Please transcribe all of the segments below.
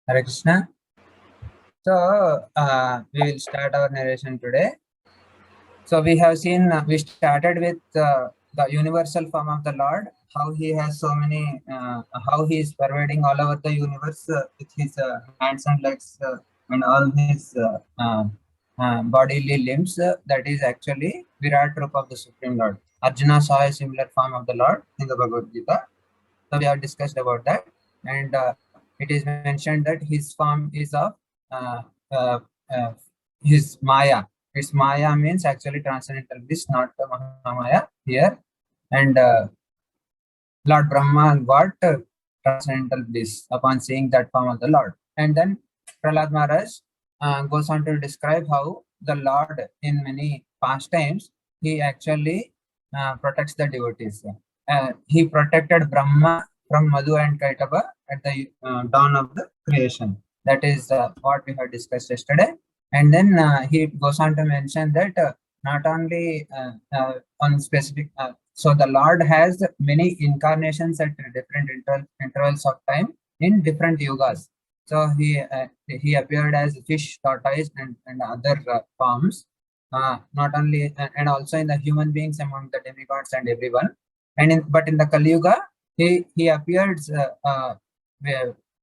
Hare Krishna. So we will start our narration today. So we have seen, we started with the universal form of the Lord, how he has so many, how he is pervading all over the universe with his hands and legs and all his bodily limbs. That is actually Virat Rupa of the Supreme Lord. Arjuna saw a similar form of the Lord in the Bhagavad Gita. So we have discussed about that, and it is mentioned that his form is of uh, uh, uh, his Maya. Its Maya means actually transcendental bliss, not the Mahamaya here. And Lord Brahma got transcendental bliss upon seeing that form of the Lord. And then Prahlad Maharaj goes on to describe how the Lord, in many pastimes, he actually protects the devotees. He protected Brahma from Madhu and Kaitaba at the dawn of the creation. That is what we have discussed yesterday. And then he goes on to mention that not only on specific, so the Lord has many incarnations at different intervals of time in different yugas. So he appeared as fish, tortoise, and other forms. Not only and also in the human beings among the demigods and everyone. But in the Kali Yuga, he appeared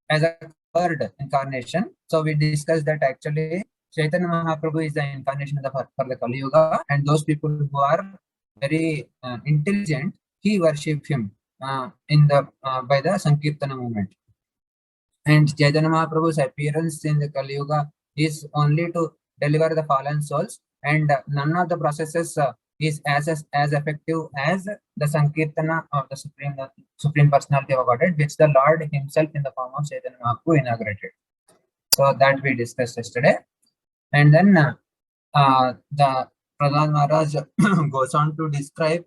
as a third incarnation. So we discussed that actually Chaitanya Mahaprabhu is the incarnation for the Kali Yuga, and those people who are very intelligent, he worship him in the by the Sankirtana movement. And Chaitanya Mahaprabhu's appearance in the Kali Yuga is only to deliver the fallen souls, and none of the processes is as effective as the Sankirtana of the Supreme Personality of Godhead, which the Lord himself in the form of Chaitanya Mahaprabhu inaugurated. So that we discussed yesterday. And then the Prahlad Maharaj goes on to describe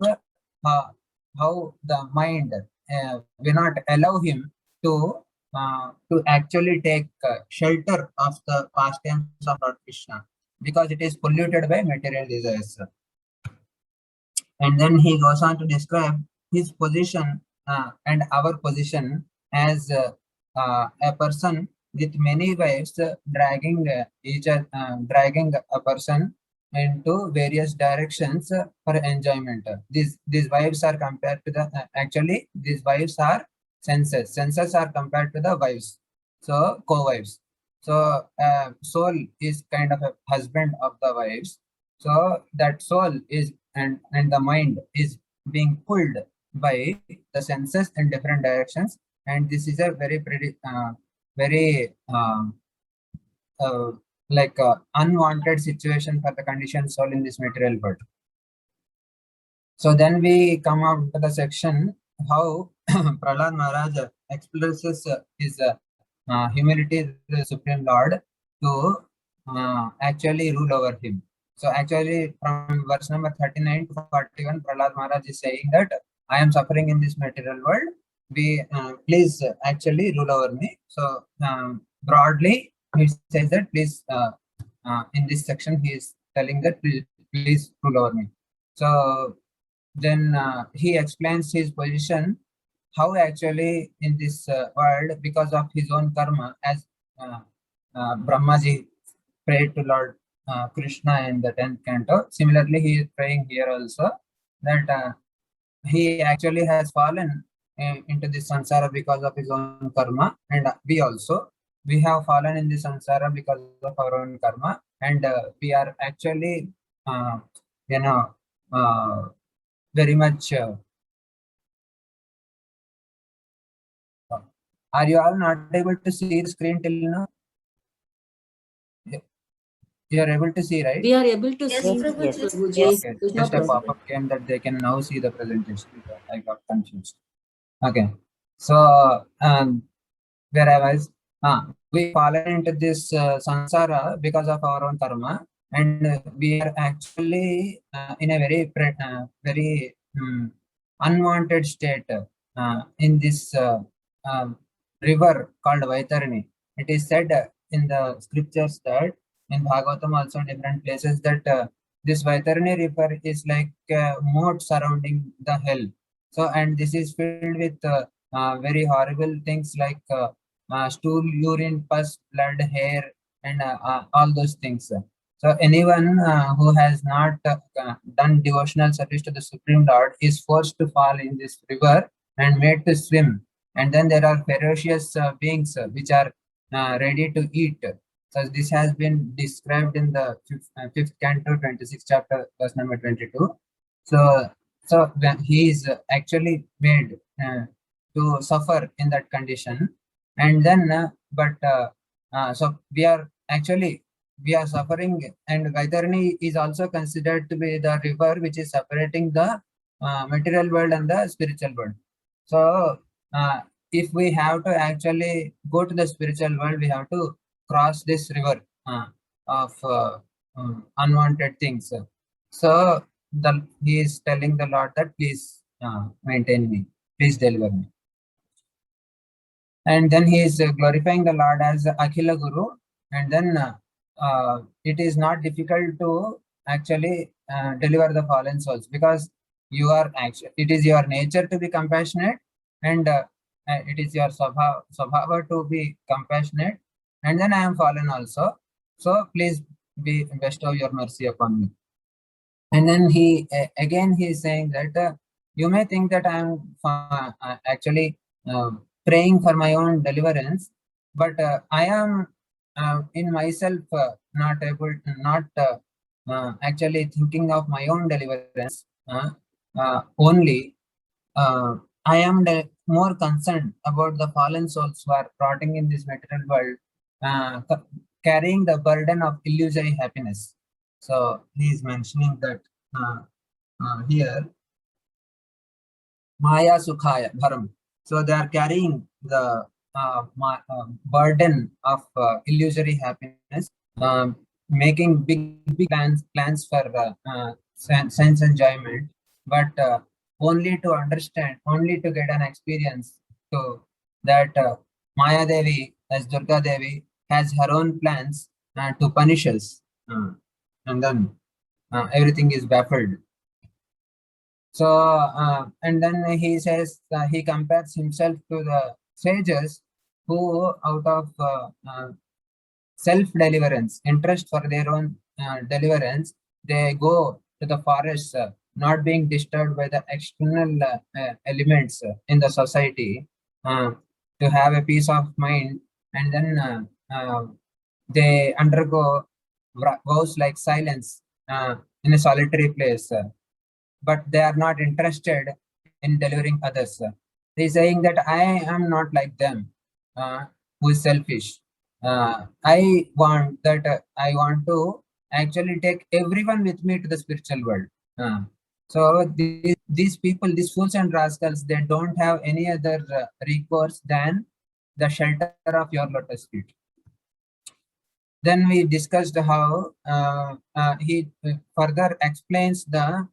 how the mind will not allow him to actually take shelter of the pastimes of Lord Krishna, because it is polluted by material desires. And then he goes on to describe his position and our position as a person with many wives dragging dragging a person into various directions for enjoyment. These wives are compared to the actually these wives are senses. Senses are compared to the wives, so co-wives. So soul is kind of a husband of the wives. So that soul is and the mind is being pulled by the senses in different directions, and this is a very very like unwanted situation for the conditioned soul in this material world. So then we come up to the section how Prahlad Maharaj expresses his humility to the Supreme Lord to actually rule over him. So actually from verse number 39 to 41, Prahlad Maharaj is saying that I am suffering in this material world. Please actually rule over me. So broadly, he says that please, in this section, he is telling that please rule over me. So then he explains his position, how actually in this world, because of his own karma, as Brahmaji prayed to Lord Krishna in the 10th canto. Similarly, he is praying here also that he actually has fallen into this samsara because of his own karma, and we have fallen in this samsara because of our own karma, and we are actually you know very much are you all not able to see the screen till now? You are able to see, right? We are able to Yes, see. Prabhuji. Prabhuji. Okay, just a pop-up came that they can now see the presentation. I got confused. Okay, so where I was, we fallen into this samsara because of our own karma, and we are actually in a very unwanted state in this river called Vaitarani. It is said in the scriptures that in Bhagavatam also different places that this Vaitarani river is like a moat surrounding the hell. So and this is filled with very horrible things like stool, urine, pus, blood, hair, and all those things. So anyone who has not done devotional service to the Supreme Lord is forced to fall in this river and made to swim. And then there are ferocious beings which are ready to eat. So this has been described in the fifth canto, 26th chapter, verse number 22. So, so when he is actually made to suffer in that condition, and then, so we are suffering, and Vaitharani is also considered to be the river which is separating the material world and the spiritual world. So, if we have to actually go to the spiritual world, we have to cross this river of unwanted things. So he is telling the Lord that please maintain me, please deliver me. And then he is glorifying the Lord as Akhila Guru. And then it is not difficult to actually deliver the fallen souls, because you are actually, it is your nature to be compassionate, and it is your sabhava to be compassionate, and then I am fallen also, so please bestow your mercy upon me. And then he again he is saying that you may think that I am actually praying for my own deliverance, but I am in myself not able to, not actually thinking of my own deliverance only. I am more concerned about the fallen souls who are rotting in this material world, carrying the burden of illusory happiness. So he is mentioning that here, Maya Sukhaya Bharam. So they are carrying the burden of illusory happiness, making big plans for sense enjoyment, but only to understand, only to get an experience to that Maya Devi, as Durga Devi, has her own plans to punish us, and then everything is baffled. So, and then he says he compares himself to the sages who, out of self-deliverance, interest for their own deliverance, they go to the forest, not being disturbed by the external elements in the society, to have a peace of mind, and then they undergo vows like silence in a solitary place. But they are not interested in delivering others. He's saying that I am not like them, who is selfish. I want that I want to actually take everyone with me to the spiritual world. So these people, these fools and rascals, they don't have any other recourse than the shelter of your lotus feet. Then we discussed how he further explains the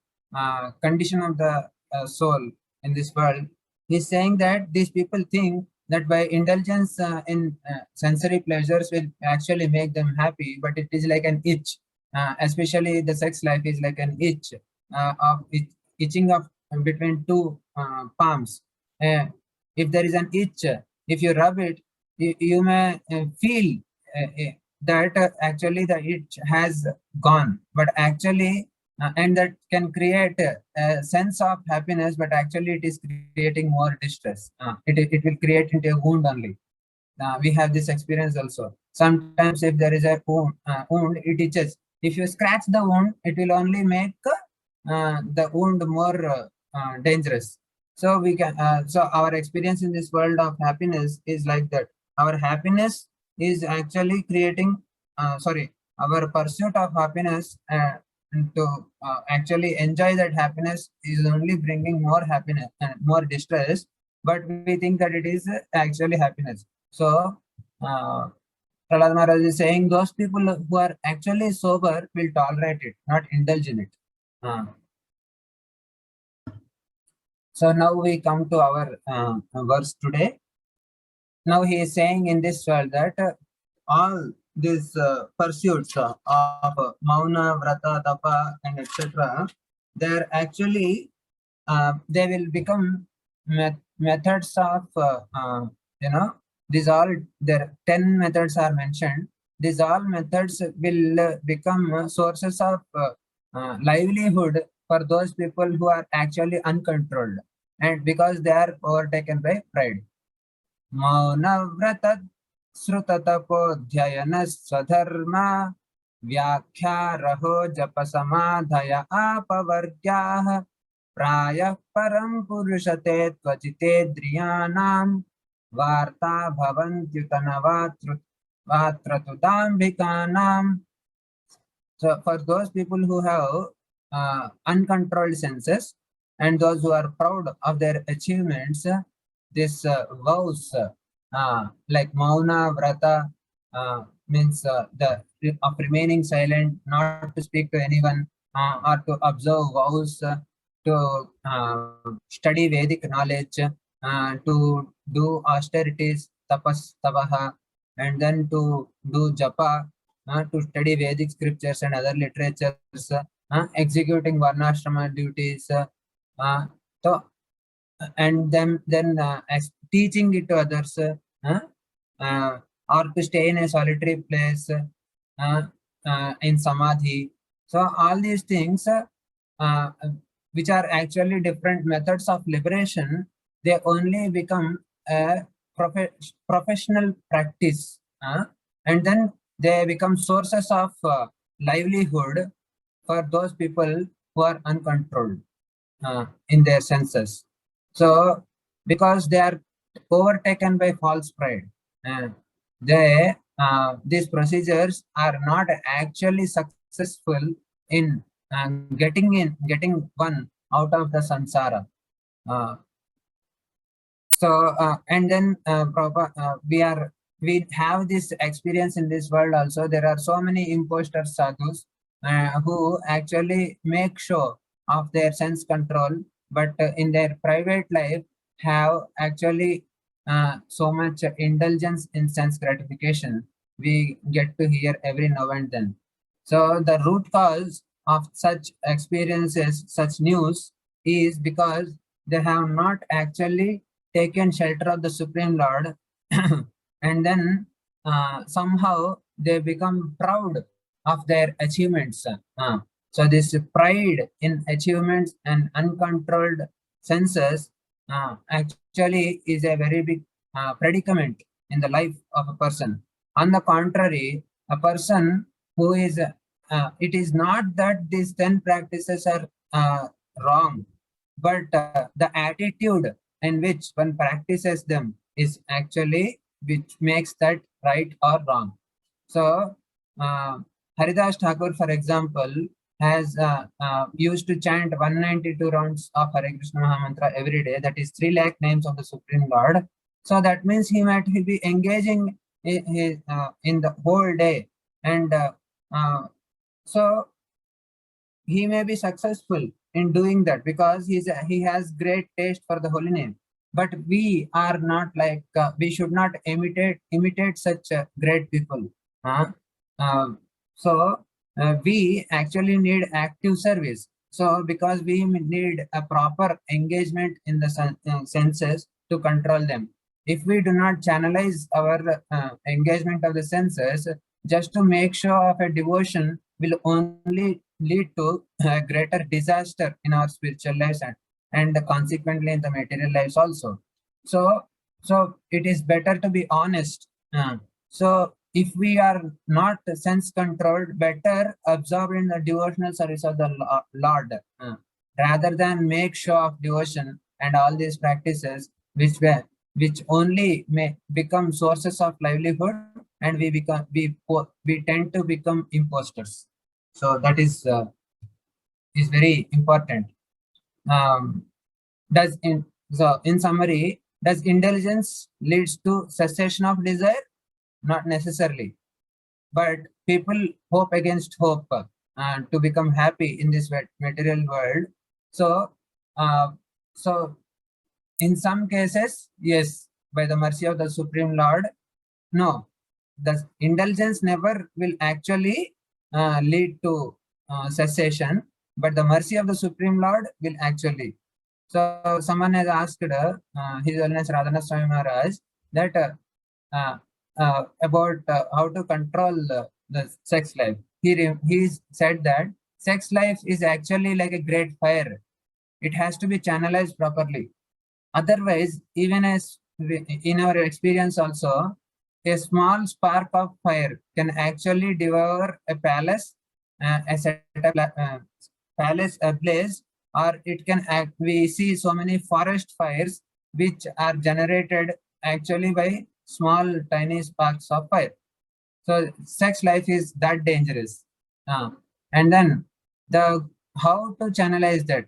condition of the soul in this world. He's saying that these people think that by indulgence in sensory pleasures will actually make them happy, but it is like an itch. Especially the sex life is like an itch of itching of between two palms. If there is an itch, if you rub it, you may feel that actually the itch has gone, but actually and that can create a sense of happiness, but actually it is creating more distress. It will create into a wound only. We have this experience also. Sometimes if there is a wound, it itches. If you scratch the wound, it will only make the wound more dangerous. So we can. So our experience in this world of happiness is like that. Our happiness is actually creating. Our pursuit of happiness to actually enjoy that happiness is only bringing more happiness and more distress. But we think that it is actually happiness. So, Prahlad Maharaj is saying those people who are actually sober will tolerate it, not indulge in it. So now we come to our verse today. Now he is saying in this world that all these pursuits of Mauna, Vrata, Tapa, and etc., they're actually they will become methods of these all, there 10 methods are mentioned. These all methods will become sources of livelihood for those people who are actually uncontrolled, and because they are overtaken by pride. मौनव्रत श्रुततपोध्ययन स्वधर्म व्याख्यारहो जप समाधय अपवर्ग्याः प्रायः परं पुरुषते त्वचितेन्द्रियाणां वार्ता भवन्त्युतनवात्रतुदाम्बिकानां. So for those people who have uncontrolled senses and those who are proud of their achievements, this vows like Mauna Vrata means the of remaining silent, not to speak to anyone, or to observe vows, to study Vedic knowledge, to do austerities, tapas, tapaha, and then to do japa, to study Vedic scriptures and other literatures, executing varnashrama duties, so and then teaching it to others, or to stay in a solitary place in samadhi. So all these things, which are actually different methods of liberation, they only become a professional practice, and then they become sources of livelihood for those people who are uncontrolled in their senses. So because they are overtaken by false pride, these procedures are not actually successful in getting one out of the samsara. And then we have this experience in this world also. There are so many imposter sadhus who actually make show of their sense control, but in their private life have actually so much indulgence in sense gratification. We get to hear every now and then. So the root cause of such experiences, such news, is because they have not actually taken shelter of the Supreme Lord, and then somehow they become proud of their achievements. So this pride in achievements and uncontrolled senses actually is a very big predicament in the life of a person. On the contrary, a person who is, it is not that these 10 practices are wrong, but the attitude in which one practices them is actually which makes that right or wrong. So Haridas Thakur, for example, has used to chant 192 rounds of Hare Krishna Mahamantra every day. That is 3 lakh names of the Supreme Lord. So that means he might be engaging in the whole day, and so he may be successful in doing that because he has great taste for the holy name. But we are not like, we should not imitate such great people. So we actually need active service. So because we need a proper engagement in the senses to control them. If we do not channelize our engagement of the senses just to make sure of a devotion, will only lead to a greater disaster in our spiritual lives and consequently in the material lives also. So it is better to be honest. So if we are not sense controlled, better absorb in the devotional service of the Lord, rather than make show of devotion and all these practices which only may become sources of livelihood, and we tend to become imposters. So that is very important. In summary, does indulgence leads to cessation of desire? Not necessarily, but people hope against hope to become happy in this material world. So in some cases, yes, by the mercy of the Supreme Lord, no, the indulgence never will actually lead to cessation, but the mercy of the Supreme Lord will actually. So someone has asked His Holiness Radhanath Swami Maharaj that about how to control the sex life. He said that sex life is actually like a great fire. It has to be channelized properly. Otherwise, even as in our experience also, a small spark of fire can actually devour a palace, set a palace ablaze, or it can act. We see so many forest fires which are generated actually by small, tiny sparks of fire. So sex life is that dangerous. Uh, and then the how to channelize that.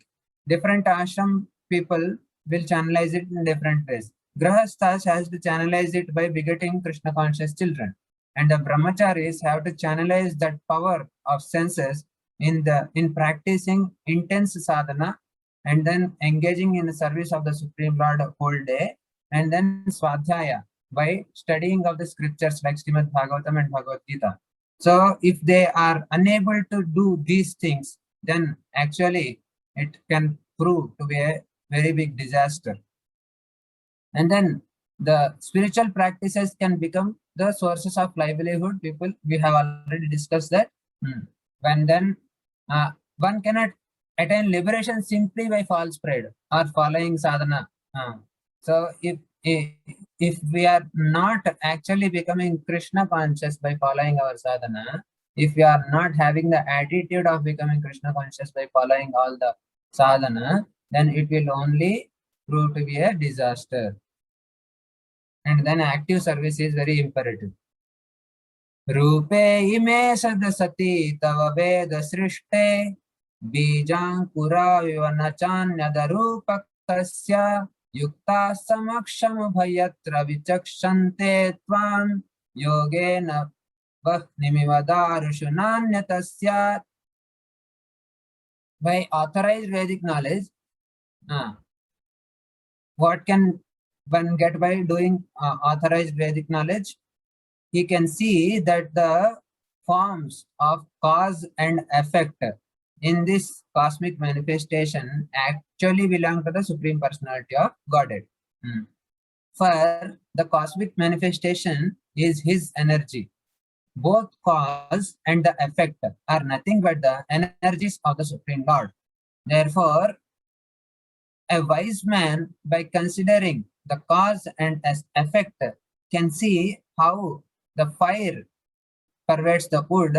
Different ashram people will channelize it in different ways. Grahasthas has to channelize it by begetting Krishna conscious children. And the brahmacharis have to channelize that power of senses in practicing intense sadhana and then engaging in the service of the Supreme Lord whole day, and then swadhyaya by studying of the scriptures like Srimad Bhagavatam and Bhagavad Gita. So if they are unable to do these things, then actually it can prove to be a very big disaster. And then the spiritual practices can become the sources of livelihood. People, we have already discussed that. And then one cannot attain liberation simply by false pride or following sadhana. So if we are not actually becoming Krishna conscious by following our sadhana, if we are not having the attitude of becoming Krishna conscious by following all the sadhana, then it will only prove to be a disaster. And then active service is very imperative. रूपे इमे सदसति तव वेद सृष्टे बीजांकुराविव न चान्यदरूपकस्य युक्ता समक्षमुभयत्र विचक्षन्ते त्वां योगेन वह्निमिव दारुषु नान्यतस्यात्. By authorized Vedic knowledge, what can one get by doing authorized Vedic knowledge? He can see that the forms of cause and effect in this cosmic manifestation actually belong to the Supreme Personality of Godhead. For the cosmic manifestation is his energy. Both cause and the effect are nothing but the energies of the Supreme Lord. Therefore, a wise man, by considering the cause and effect, can see how the fire pervades the wood.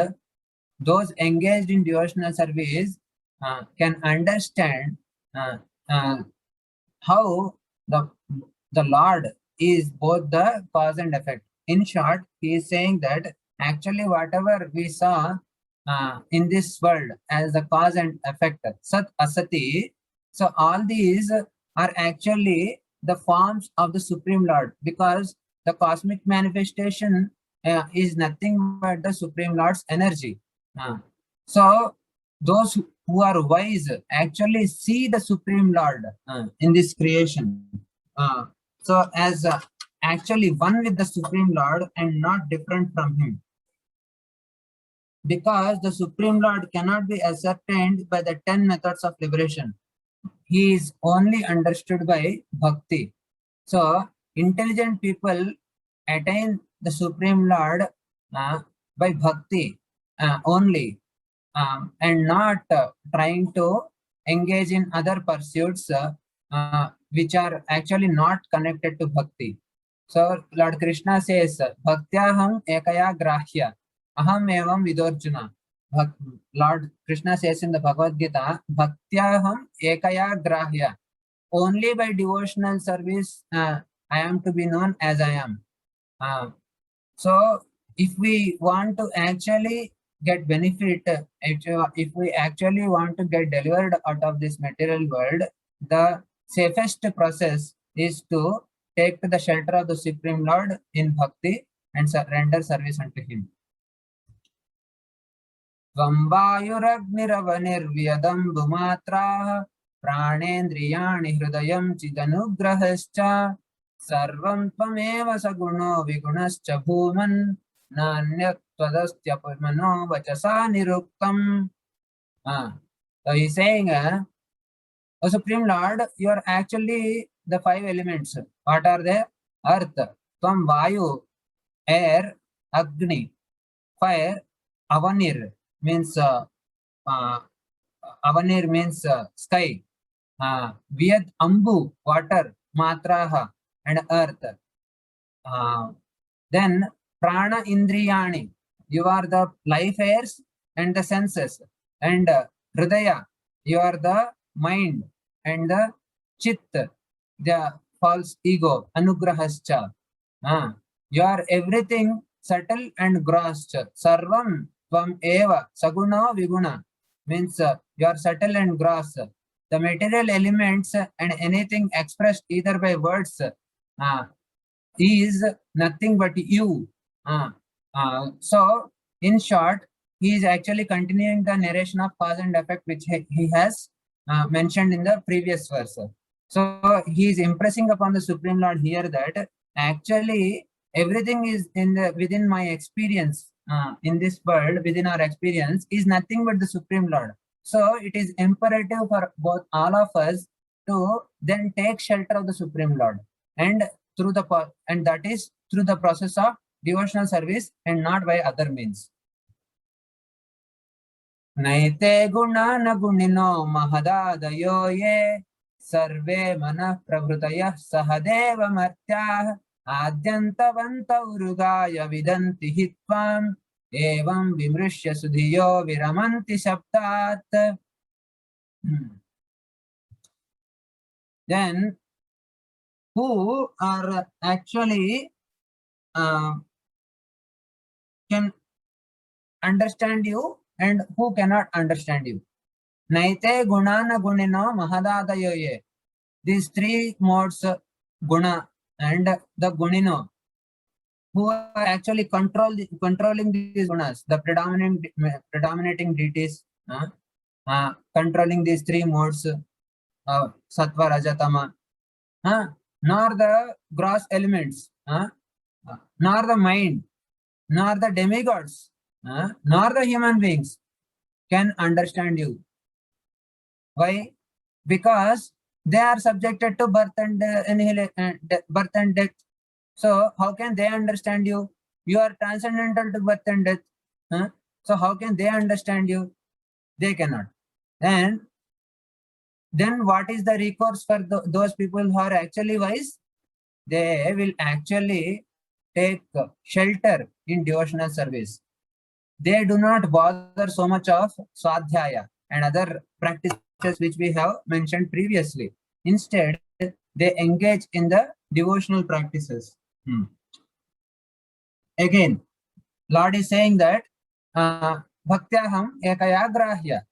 Those engaged in devotional service can understand how the Lord is both the cause and effect. In short, he is saying that actually whatever we saw in this world as the cause and effect, Sat Asati, so all these are actually the forms of the Supreme Lord, because the cosmic manifestation is nothing but the Supreme Lord's energy. So those who are wise actually see the Supreme Lord in this creation. So as actually one with the Supreme Lord and not different from him. Because the Supreme Lord cannot be ascertained by the 10 methods of liberation. He is only understood by bhakti. So intelligent people attain the Supreme Lord by bhakti only, and not trying to engage in other pursuits which are actually not connected to bhakti. So Lord Krishna says, Bhaktyaham ekaya grahya aham evam vidorjuna. Lord Krishna says in the Bhagavad Gita, Bhaktyaham ekaya grahya. Only by devotional service I am to be known as I am. So if we want to actually get benefit, if we actually want to get delivered out of this material world, the safest process is to take to the shelter of the Supreme Lord in bhakti and render service unto him. Vamvayuragniravaniryadambhumatraha pranendriyani hridayam chidanugrahascha sarvam tvameva saguno vigunascha bhuman nanyattvadastyapamano vachasa niruktam. So he's saying, O Supreme Lord, you are actually the 5 elements. What are they? Earth, Tvam, Vayu, air, Agni, fire, Avanir means Avanir means sky, Vyad Ambu, water, Matraha, and earth. Then Prana Indriyani, you are the life airs and the senses, and Hridaya, you are the mind, and the Chit, the false ego, Anugrahascha. You are everything subtle and gross. Sarvam Tvam Eva, Saguna Viguna means you are subtle and gross. The material elements and anything expressed either by words is nothing but you. So, in short, he is actually continuing the narration of cause and effect which he has mentioned in the previous verse. So, he is impressing upon the Supreme Lord here that actually everything is within my experience, in this world, within our experience, is nothing but the Supreme Lord. So, it is imperative for both all of us to then take shelter of the Supreme Lord, and that is through the process of devotional service and not by other means. Naite gunana gunino mahadadayo ye sarve manah pravritayah sahadeva martyah adyantavanta urugaya vidanti hitvam evam vimrishya sudhiyo viramanti shabdat. Then who are actually can understand you and who cannot understand you. Naite gunana gunino mahadadayoye. These three modes, guna and the gunino, who are actually controlling these gunas, the predominating deities, controlling these three modes, sattva, rajatama, nor the gross elements, nor the mind, nor the demigods, nor the human beings can understand you. Why? Because they are subjected to birth and birth and death. So how can they understand you? You are transcendental to birth and death. So how can they understand you? They cannot. And then what is the recourse for those people who are actually wise? They will actually take shelter in devotional service. They do not bother so much of swadhyaya and other practices which we have mentioned previously. Instead, they engage in the devotional practices. Again, Lord is saying that bhaktyaham ekayagrahya.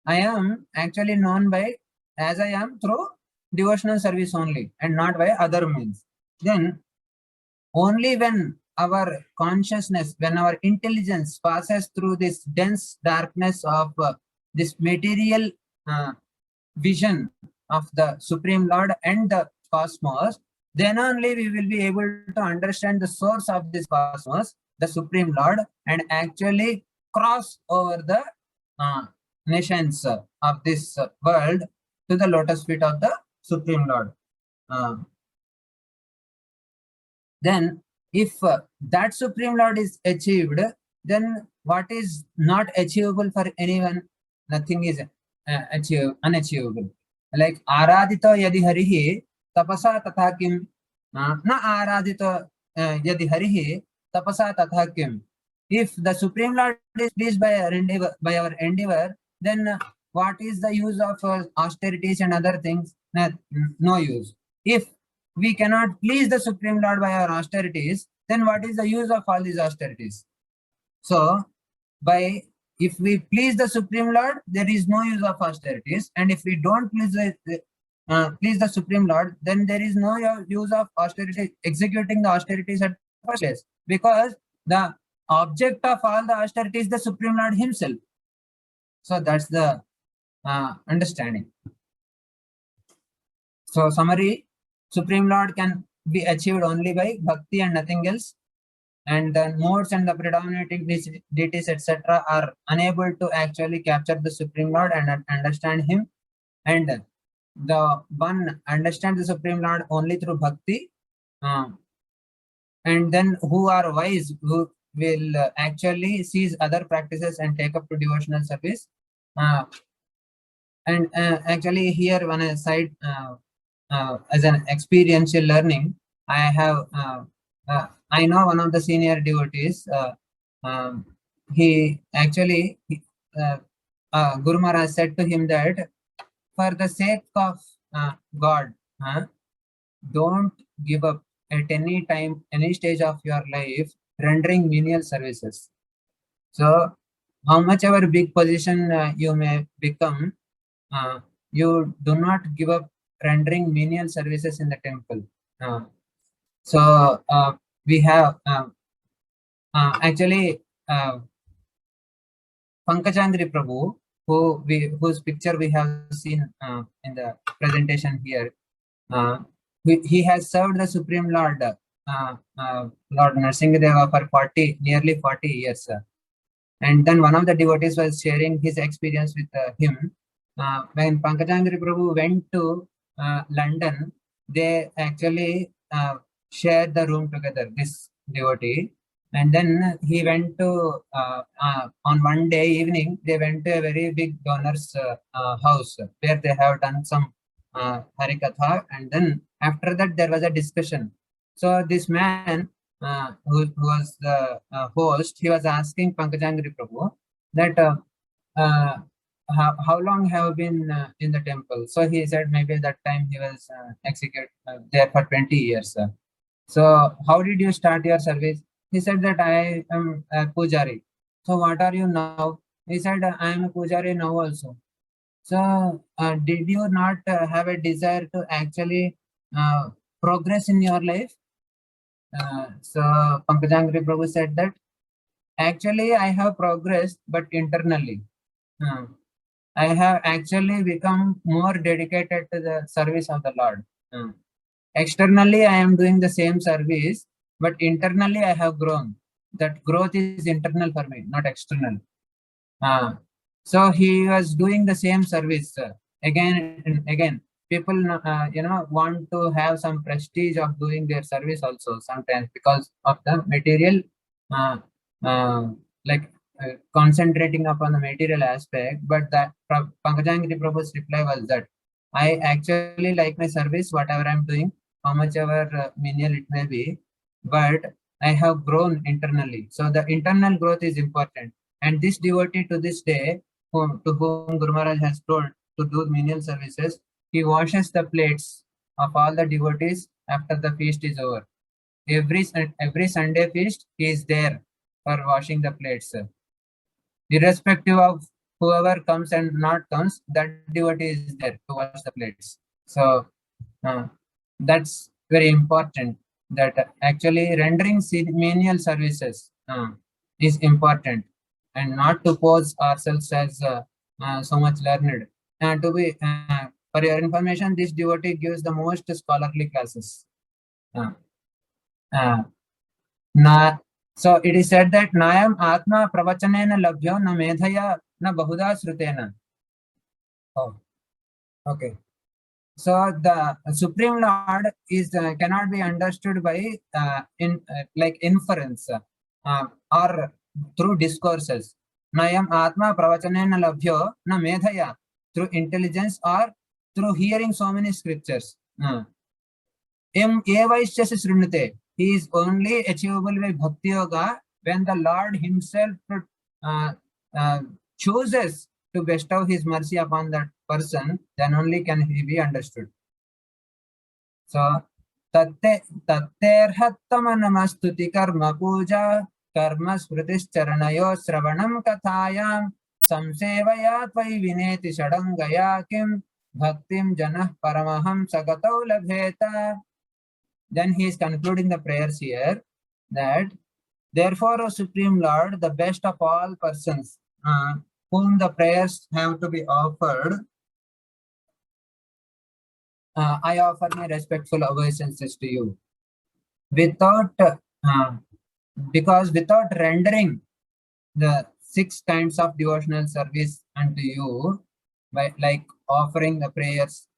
I am actually known by as I am through devotional service only and not by other means. Then only when our consciousness, when our intelligence passes through this dense darkness of this material vision of the Supreme Lord and the cosmos, then only we will be able to understand the source of this cosmos, the Supreme Lord, and actually cross over the nations of this world to the lotus feet of the Supreme Lord. Then if that Supreme Lord is achieved, then what is not achievable for anyone? Nothing is unachievable. Like aradito yadi harihi tapasa tatha kim, na aradito yadi harihi tapasa tatha kim. If the Supreme Lord is pleased by our endeavor, then what is the use of austerities and other things? No use. If we cannot please the Supreme Lord by our austerities, then what is the use of all these austerities? So, if we please the Supreme Lord, there is no use of austerities, and if we don't please the Supreme Lord, then there is no use of austerity, executing the austerities at first place, because the object of all the austerities is the Supreme Lord Himself. So that's the understanding. So summary: Supreme Lord can be achieved only by bhakti and nothing else, and the modes and the predominating deities etc. are unable to actually capture the Supreme Lord and understand Him, and the one understands the Supreme Lord only through bhakti, and then who are wise, who will actually cease other practices and take up to devotional service. And actually here one side, as an experiential learning, I have I know one of the senior devotees. Um, he actually Guru Maharaj said to him that for the sake of God, don't give up at any time, any stage of your life, rendering menial services. So, how much ever big position you may become, you do not give up rendering menial services in the temple. Uh, so, we have actually Pankajangri Prabhu, whose picture we have seen in the presentation here. He has served the Supreme Lord, Lord Nrsingadeva for nearly 40 years. And then one of the devotees was sharing his experience with him. When Pankajangri Prabhu went to London, they actually shared the room together, this devotee. And then he went to, on one day evening, they went to a very big donor's house where they have done some Harikatha. And then after that, there was a discussion. So this man, who was the host, he was asking Pankajangri Prabhu that uh, how long have been in the temple. So he said maybe that time he was executed there for 20 years. So how did you start your service? He said that I am a pujari. So what are you now? He said I am a pujari now also. So did you not have a desire to actually progress in your life? So Pankajangri Prabhu said that actually I have progressed, but internally. Uh, I have actually become more dedicated to the service of the Lord. Externally, I am doing the same service, but internally I have grown. That growth is internal for me, not external. So he was doing the same service again and again. People, want to have some prestige of doing their service also sometimes because of the material, uh, uh, like concentrating upon the material aspect. But that Pankajangiri Prabhu's reply was that I actually like my service, whatever I'm doing, how much ever menial it may be, but I have grown internally. So the internal growth is important. And this devotee to this day, to whom Guru Maharaj has told to do menial services, he washes the plates of all the devotees after the feast is over. Every Sunday feast, he is there for washing the plates. Irrespective of whoever comes and not comes, that devotee is there to wash the plates. So that's very important. That actually rendering menial services is important, and not to pose ourselves as so much learned. To be for your information, this devotee gives the most scholarly classes. Uh, uh, na, so it is said that Nayam Atma Pravachanena Labhyo na Medhaya na Bahuda Srutena. Oh, okay. So the Supreme Lord is cannot be understood by like inference or through discourses. Nayam Atma Pravachanena Labhyo na Medhaya, through intelligence or through hearing so many scriptures. He is only achievable by Bhakti Yoga when the Lord Himself uh, uh, chooses to bestow His mercy upon that person, then only can he be understood. So, Tatterhattamanastuti karma puja karma smritis charanayo sravanam kathayam samsevaya tvai vineti shadangaya kim bhaktim janah paramaham sagatau labheta. Then he is concluding the prayers here that therefore, O Supreme Lord, the best of all persons whom the prayers have to be offered, I offer my respectful obeisances to you. Without, because without rendering the 6 kinds of devotional service unto you, by like offering the prayers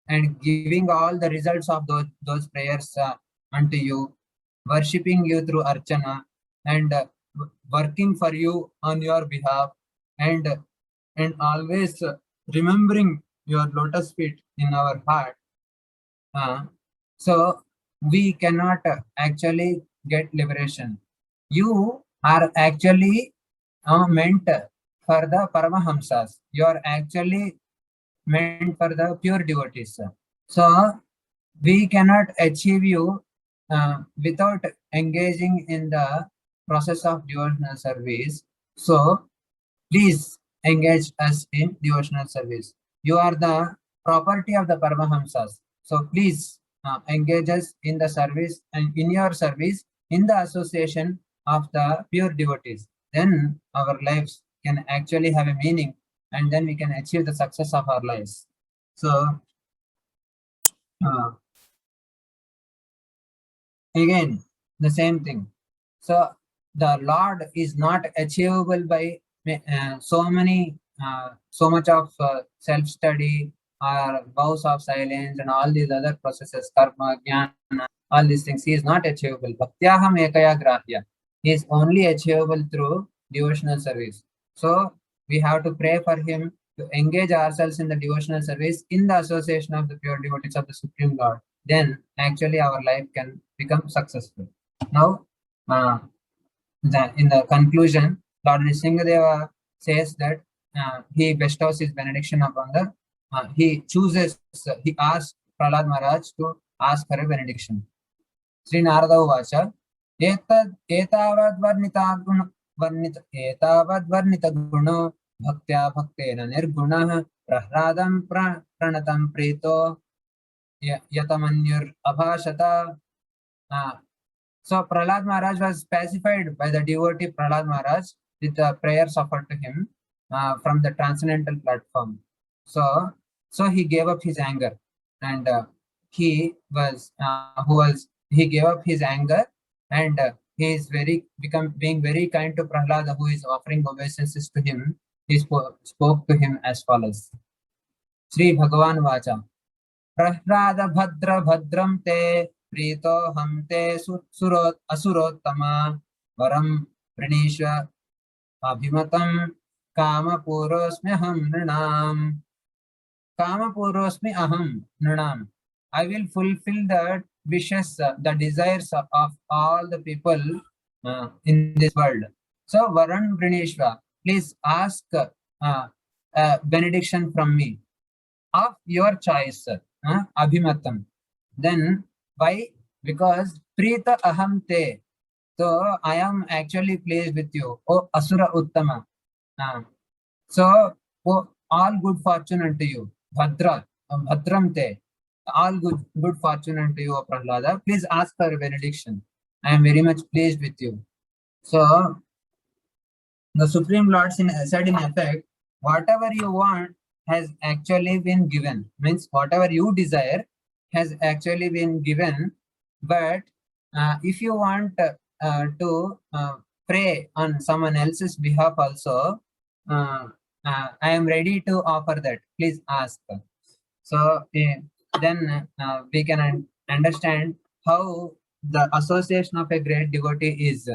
and giving all the results of those prayers unto you, worshipping you through Archana, and working for you on your behalf, and always remembering your lotus feet in our heart. So we cannot actually get liberation. You are actually meant for the Paramahamsas. You are actually meant for the pure devotees. So we cannot achieve you without engaging in the process of devotional service. So please engage us in devotional service. You are the property of the Paramahamsas. So please engage us in the service and in your service in the association of the pure devotees. Then our lives can actually have a meaning, and then we can achieve the success of our lives. So uh, again, the same thing. So the Lord is not achievable by so much of self-study or vows of silence and all these other processes, karma, jnana, all these things. He is not achievable. Bhaktyaham ekaya grahya. He is only achievable through devotional service. So we have to pray for him to engage ourselves in the devotional service in the association of the pure devotees of the Supreme Lord. Then actually our life can become successful. Now, in the conclusion, Lord Nrsingadeva says that he bestows his benediction upon the, he asks Prahlad Maharaj to ask for a benediction. Sri Narada Uvacha, एतावद्वर्णित गुणो भक्त्या भक्तेन निर्गुणः प्रह्लादं प्रणतं Preeto यतमन्युर abhashata. So Prahlad Maharaj was pacified by the devotee Prahlad Maharaj with the prayers offered to him from the transcendental platform. So he gave up his anger, and he gave up his anger, and he is being very kind to Prahlad, who is offering obeisances to him. He spoke to him as follows. Sri Bhagavan Vacha. Prahlad भद्र भद्रम ते प्रीतो हम ते असुरोत्तमा वरम प्रणीश अभिमतं कामपूरोऽस्म्यहं नृणाम्. I will fulfill the wishes, the desires of all the people in this world. So Varan Pranishva, please ask benediction from me of your choice. Abhimatam. Then why? Because Prita Aham Te. So I am actually pleased with you. Oh Asura Uttama. So all good fortune unto you. Bhadram Te. All good fortune unto you, O Prahlada. Please ask for a benediction. I am very much pleased with you. So the Supreme Lord said in effect, whatever you want has actually been given. Means whatever you desire has actually been given. But if you want to pray on someone else's behalf also, I am ready to offer that. Please ask. So then we can understand how the association of a great devotee is.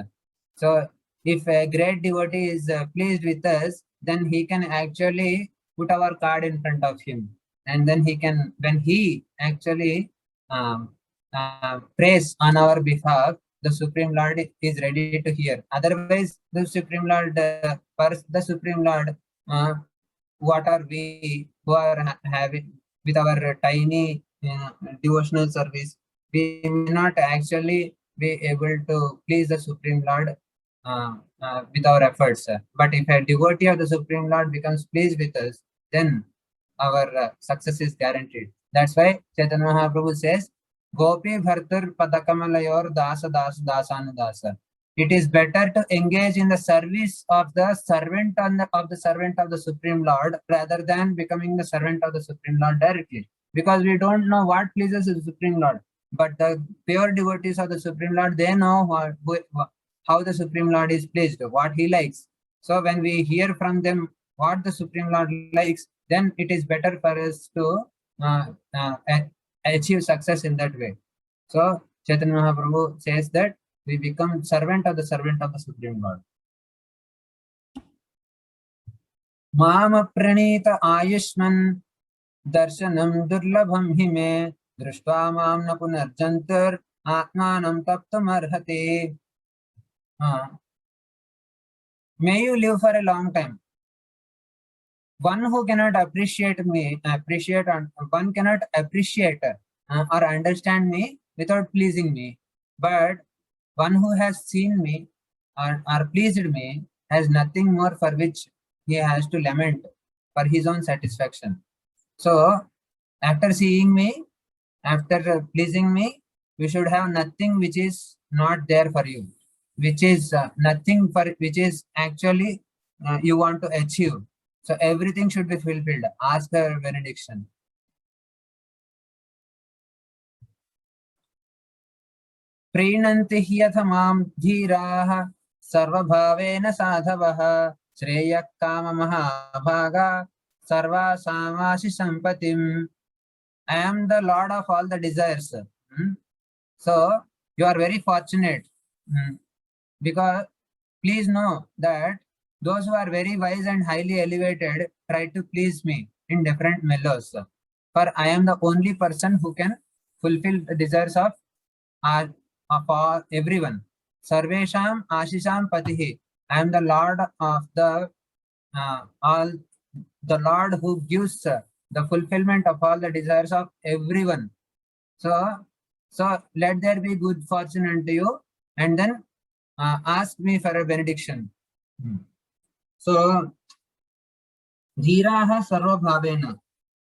So if a great devotee is pleased with us, then he can actually put our card in front of him, and then he can, when he actually prays on our behalf, the Supreme Lord is ready to hear. Otherwise, the Supreme Lord, what are we who are having with our tiny devotional service? We may not actually be able to please the Supreme Lord with our efforts. But if a devotee of the Supreme Lord becomes pleased with us, then our success is guaranteed. That's why Chaitanya Mahaprabhu says, Gopi Bhartur Padakamalayur Dasa Dasa Dasanudasa. It is better to engage in the service of the servant of the Supreme Lord rather than becoming the servant of the Supreme Lord directly. Because we don't know what pleases the Supreme Lord. But the pure devotees of the Supreme Lord, they know how the Supreme Lord is pleased, what he likes. So when we hear from them what the Supreme Lord likes, then it is better for us to achieve success in that way. So Chaitanya Mahaprabhu says that We become servant of the Supreme Lord. Mama pranita ayushman darshanam durlabham hi me दृष्ट्वा मां न पुनर्जन्तर आत्मानं तप्तुमर्हति. May you live for a long time. One who cannot appreciate one cannot appreciate or understand me without pleasing me. But one who has seen me or pleased me has nothing more for which he has to lament for his own satisfaction. So, after seeing me, after pleasing me, you should have nothing which is not there for you, which is nothing for which is actually you want to achieve. So everything should be fulfilled. Ask her benediction. प्रीणन्ति ह्यथ मां धीराः सर्वभावेन साधवः श्रेयः काममहाभागा सर्वासामासि सम्पतिम्. I am the Lord of all the desires. So you are very fortunate, because please know that those who are very wise and highly elevated try to please me in different mellows. For I am the only person who can fulfill the desires of all, everyone. Sarvesham Ashisham Patihi. I am the Lord of the all, the Lord who gives the fulfillment of all the desires of everyone. So let there be good fortune unto you, and then ask me for a benediction. So, Dhiraha Sarva Bhavena.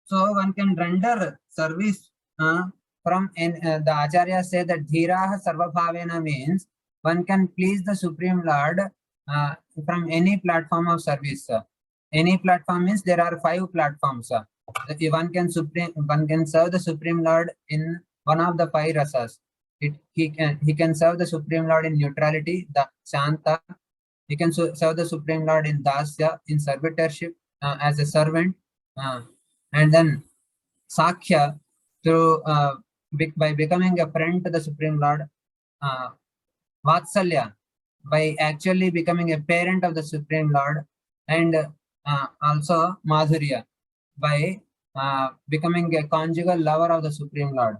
So one can render service from the Acharya say that Dhiraha Sarva Bhavena means one can please the Supreme Lord from any platform of service. Any platform means there are 5 platforms. One can serve the Supreme Lord in one of the 5 rasas. He can serve the Supreme Lord in neutrality, the Shanta. He can serve the Supreme Lord in Dasya, in servitorship, as a servant, and then Sakya, through by becoming a friend to the Supreme Lord, Vatsalya, by actually becoming a parent of the Supreme Lord, and also Madhurya, by becoming a conjugal lover of the Supreme Lord.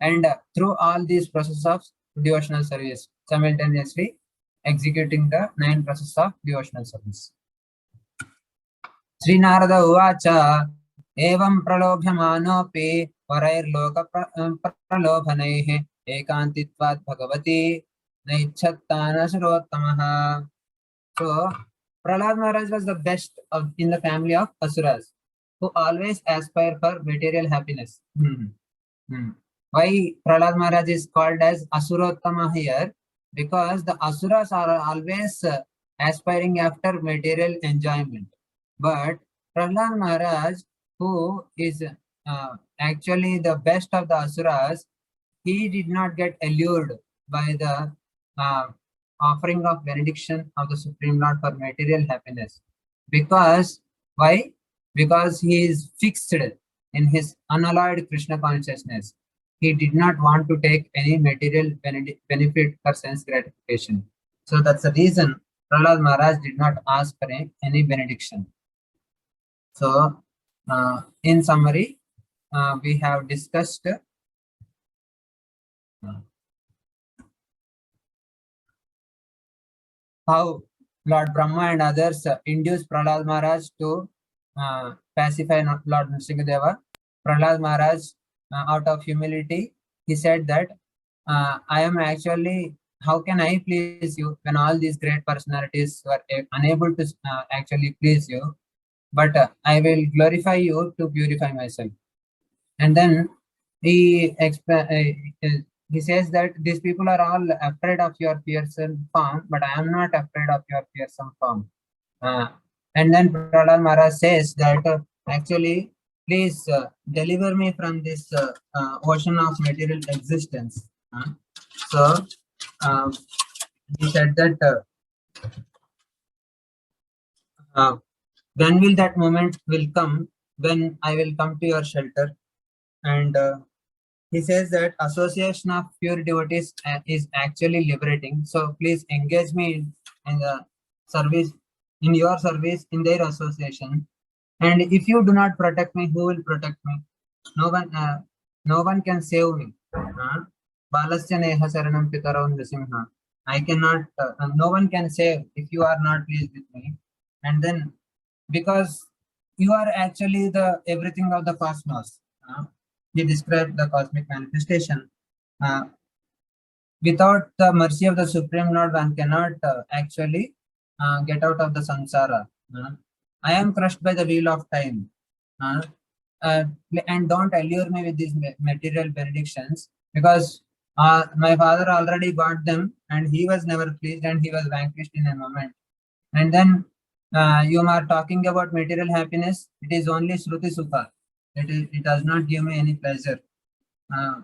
And through all these processes of devotional service, simultaneously executing the 9 processes of devotional service. Sri Narada Uvacha Evam pralobhyamanopi parailoka pralobhanaihi ekantitvat bhagavati naichattana surottamaha. So Prahlad Maharaj was the best in the family of Asuras, who always aspire for material happiness. Why Prahlad Maharaj is called as Asurottama here? Because the Asuras are always aspiring after material enjoyment. But Prahlad Maharaj, who is actually the best of the Asuras, he did not get allured by the offering of benediction of the Supreme Lord for material happiness. Because, why? Because he is fixed in his unalloyed Krishna consciousness. He did not want to take any material benefit for sense gratification. So that's the reason Prahlad Maharaj did not ask for any benediction. So, in summary, we have discussed how Lord Brahma and others induced Prahlad Maharaj to pacify Lord Nrsingadeva. Prahlad Maharaj, out of humility, he said that I am actually, how can I please you when all these great personalities were unable to actually please you? But I will glorify you to purify myself. And then he says that these people are all afraid of your fearsome form, but I am not afraid of your fearsome form. And then Prahlad Maharaj says that actually, please deliver me from this ocean of material existence. So he said that when will that moment will come when I will come to your shelter? And he says that association of pure devotees is actually liberating. So please engage me in the service, in your service, in their association. And if you do not protect me, who will protect me? No one, no one can save me. Balasya neha saranam pitarau nrisimha. I cannot. No one can save if you are not pleased with me. And then, because you are actually the everything of the cosmos. He described the cosmic manifestation. Uh, Without the mercy of the Supreme Lord, one cannot actually get out of the samsara. I am crushed by the wheel of time. Uh, uh, and don't allure me with these material benedictions, because my father already got them and he was never pleased and he was vanquished in a moment. And then you are talking about material happiness. It is only Shruti Sukha. It does not give me any pleasure. Uh,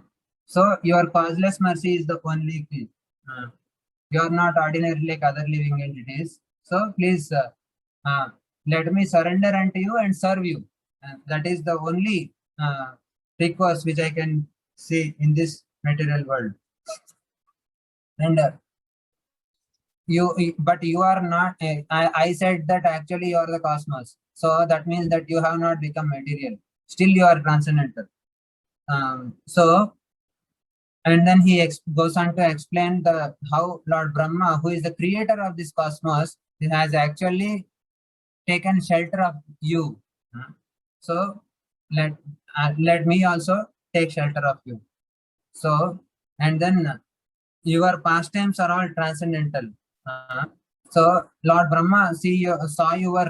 so your causeless mercy is the only key. Uh, you are not ordinary like other living entities. So please uh, let me surrender unto you and serve you. That is the only request which I can see in this material world. And but you are not. I said that actually you are the cosmos. So that means that you have not become material. Still you are transcendental. So and then he goes on to explain the how Lord Brahma, who is the creator of this cosmos, he has actually taken shelter of you. So let me also take shelter of you. So and then your pastimes are all transcendental. So Lord Brahma saw your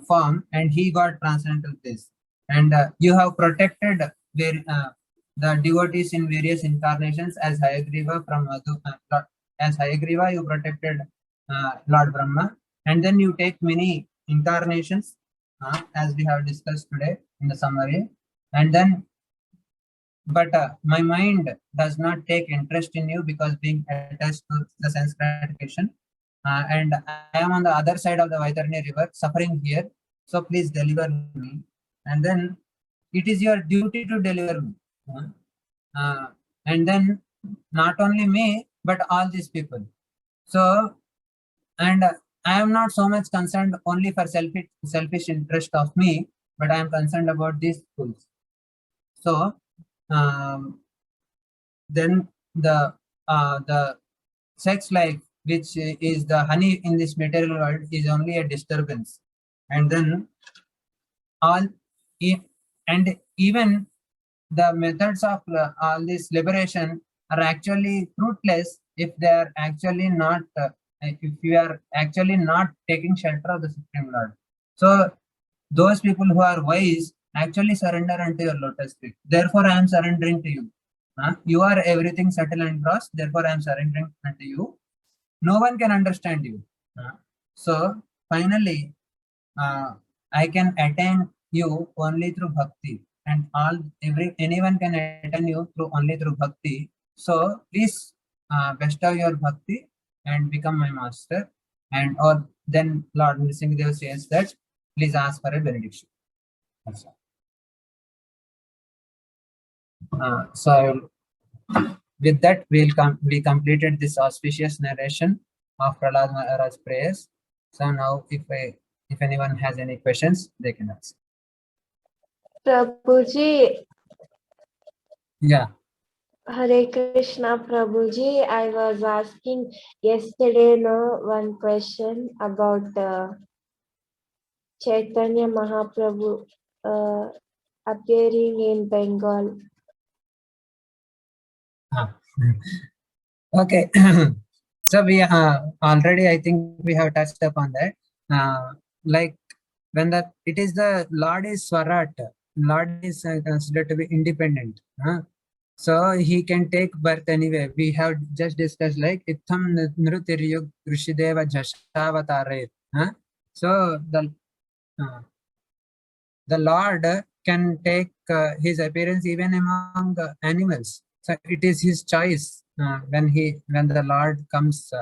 form and he got transcendental bliss. And you have protected the devotees in various incarnations as Hayagriva from as Hayagriva you protected Lord Brahma, and then you take many incarnations as we have discussed today in the summary, and then but my mind does not take interest in you because being attached to the sense gratification. And I am on the other side of the Vaitarani river, suffering here. So please deliver me. And then it is your duty to deliver me. Uh, and then not only me, but all these people. So, and I am not so much concerned only for selfish interest of me, but I am concerned about these schools. So, um, then the sex life, which is the honey in this material world, is only a disturbance. And then all and even the methods of all this liberation are actually fruitless if they are actually not if you are actually not taking shelter of the Supreme Lord. So those people who are wise actually surrender unto your lotus feet. Therefore, I am surrendering to you. You are everything subtle and gross. Therefore, I am surrendering unto you. No one can understand you. So finally, I can attain you only through bhakti, and anyone can attain you through only through bhakti. So please bestow your bhakti and become my master. And or then Lord Nrsimhadev says that please ask for a benediction. So with that, we completed this auspicious narration of Prahlad Maharaj's prayers. So now, if anyone has any questions, they can ask. Prabhuji. Yeah. Hare Krishna, Prabhuji. I was asking yesterday, one question about Chaitanya Mahaprabhu appearing in Bengal. Okay. So we already, I think we have touched upon that. Like when it is the Lord is Swarat, Lord is considered to be independent. So he can take birth anywhere. We have just discussed like Itham Nrutiryug Rishideva Jashavatare. So the Lord can take his appearance even among animals. So it is his choice when the Lord comes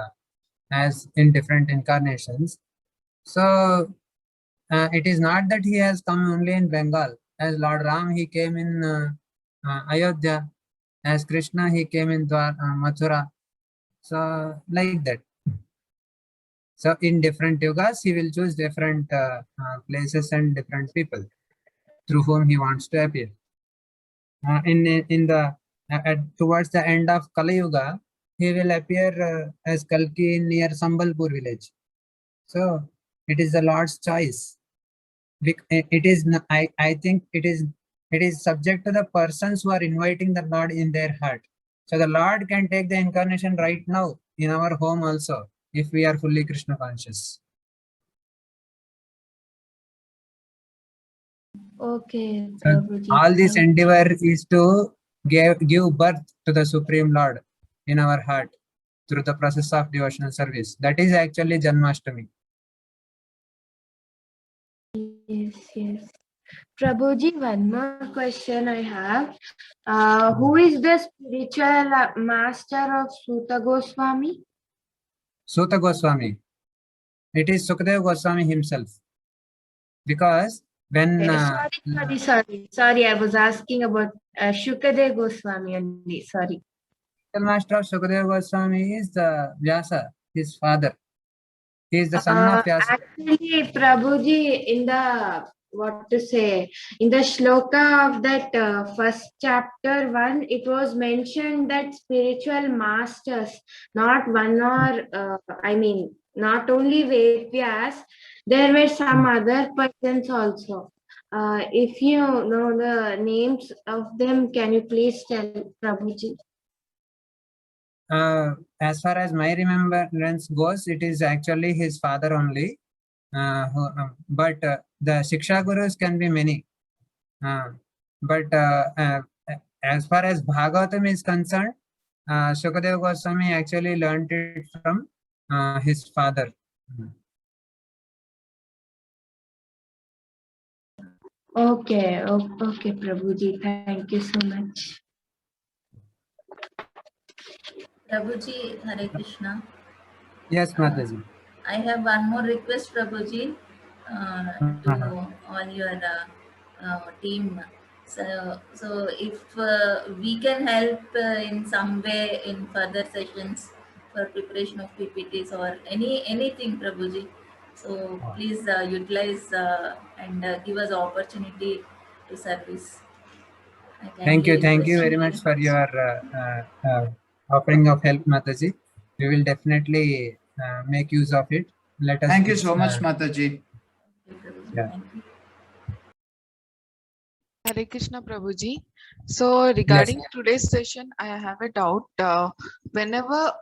as in different incarnations. So it is not that he has come only in Bengal. As Lord Ram, he came in Ayodhya. As Krishna, he came in Mathura. So like that. So in different yugas, he will choose different places and different people through whom he wants to appear. In the towards the end of Kali Yuga, he will appear as Kalki near Sambalpur village. So it is the Lord's choice. It is I think it is subject to the persons who are inviting the Lord in their heart. So the Lord can take the incarnation right now in our home also, if we are fully Krishna conscious. Okay, So Prabhuji. all this endeavor is to give birth to the Supreme Lord in our heart through the process of devotional service. That is actually Janmashtami. Yes, yes. Prabhuji, one more question I have. Who is the spiritual master of Suta Goswami? Suta Goswami. It is Sukadeva Goswami himself. Because when Sorry, I was asking about Shukadev Goswami only. Sorry. the master of Sukadeva Goswami is Vyasa, his father. He is the son of Vyasa. Actually, Prabhuji, in the in the shloka of that first chapter 1, it was mentioned that spiritual masters, not one or not only Vedvyas, there were some other persons also. If you know the names of them, can you please tell Prabhuji? As far as my remembrance goes, it is actually his father only. But the Shiksha Gurus can be many. But as far as Bhagavatam is concerned, Sukadeva Goswami actually learned it from his father. Okay, okay, Prabhuji. Thank you so much. Prabhuji, Hare Krishna. Yes, Mataji. I have one more request, Prabhuji, to all your team. So if we can help in some way in further sessions for preparation of PPTs or anything, Prabhuji. So please utilize and give us opportunity to service. Thank you very much for your offering of help, Mataji. We will definitely make use of it. Let us. Thank you so much, Mataji. Yeah. Thank you. Hare Krishna Prabhuji. So regarding today's session, I have a doubt. Whenever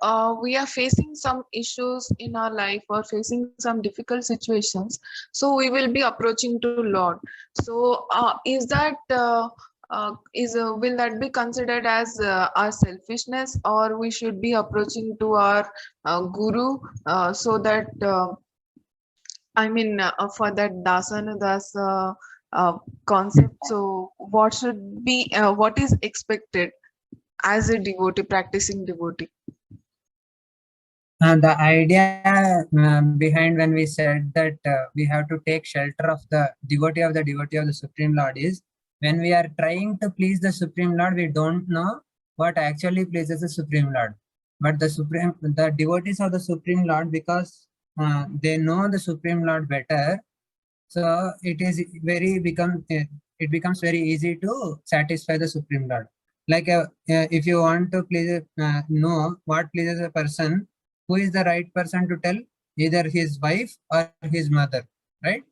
we are facing some issues in our life or facing some difficult situations, so we will be approaching to Lord. So is that will that be considered as our selfishness, or we should be approaching to our Guru so that for that Dasanudas concept, so what should be what is expected as a devotee, practicing devotee? The idea behind when we said that we have to take shelter of the devotee of the Supreme Lord is, when we are trying to please the Supreme Lord, we don't know what actually pleases the Supreme Lord. But the devotees of the Supreme Lord, because they know the Supreme Lord better, so it becomes very easy to satisfy the Supreme Lord. Like if you want to please know what pleases a person, who is the right person to tell? Either his wife or his mother, right?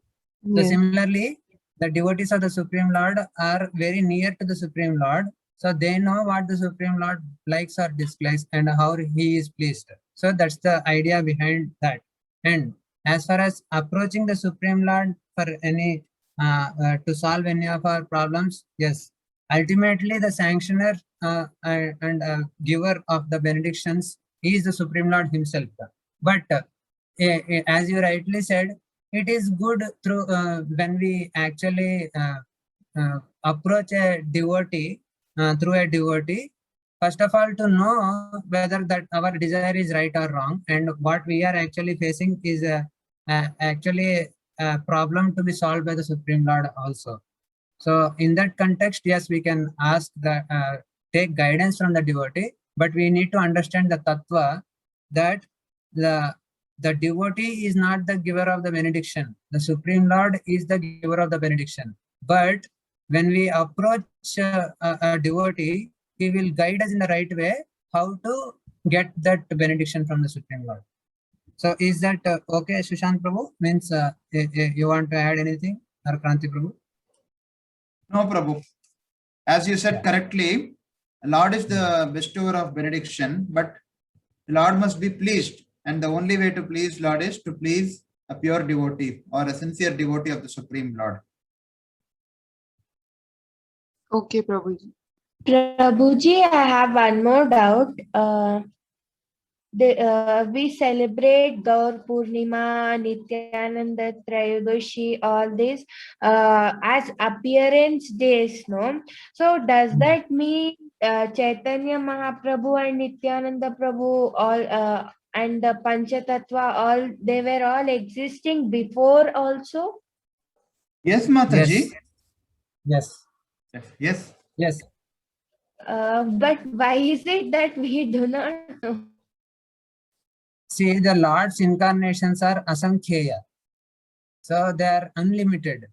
Yes. So similarly, the devotees of the Supreme Lord are very near to the Supreme Lord, so they know what the Supreme Lord likes or dislikes and how he is pleased. So that's the idea behind that. And as far as approaching the Supreme Lord for any to solve any of our problems, yes, ultimately the sanctioner and giver of the benedictions is the Supreme Lord himself. But as you rightly said, it is good through when we actually approach a devotee through a devotee. First of all, to know whether that our desire is right or wrong, and what we are actually facing is actually a problem to be solved by the Supreme Lord also. So in that context, yes, we can ask take guidance from the devotee, but we need to understand the tattva that the devotee is not the giver of the benediction. The Supreme Lord is the giver of the benediction. But when we approach a devotee, he will guide us in the right way how to get that benediction from the Supreme Lord. So is that okay, Sushant Prabhu? Means you want to add anything, or Kranti Prabhu? No, Prabhu. As you said Yeah. correctly, Lord is the bestower of benediction, but Lord must be pleased. And the only way to please Lord is to please a pure devotee or a sincere devotee of the Supreme Lord. Okay, Prabhuji. Prabhuji, I have one more doubt. We celebrate Gaur Purnima, Nityananda Trayodashi, all this as appearance days, no? So does that mean Chaitanya Mahaprabhu and Nityananda Prabhu all and the Panchatattva all they were all existing before also? Yes, Mataji. Yes. Yes. Yes. But why is it that we do not know? See, the Lord's incarnations are asankhya. So they are unlimited.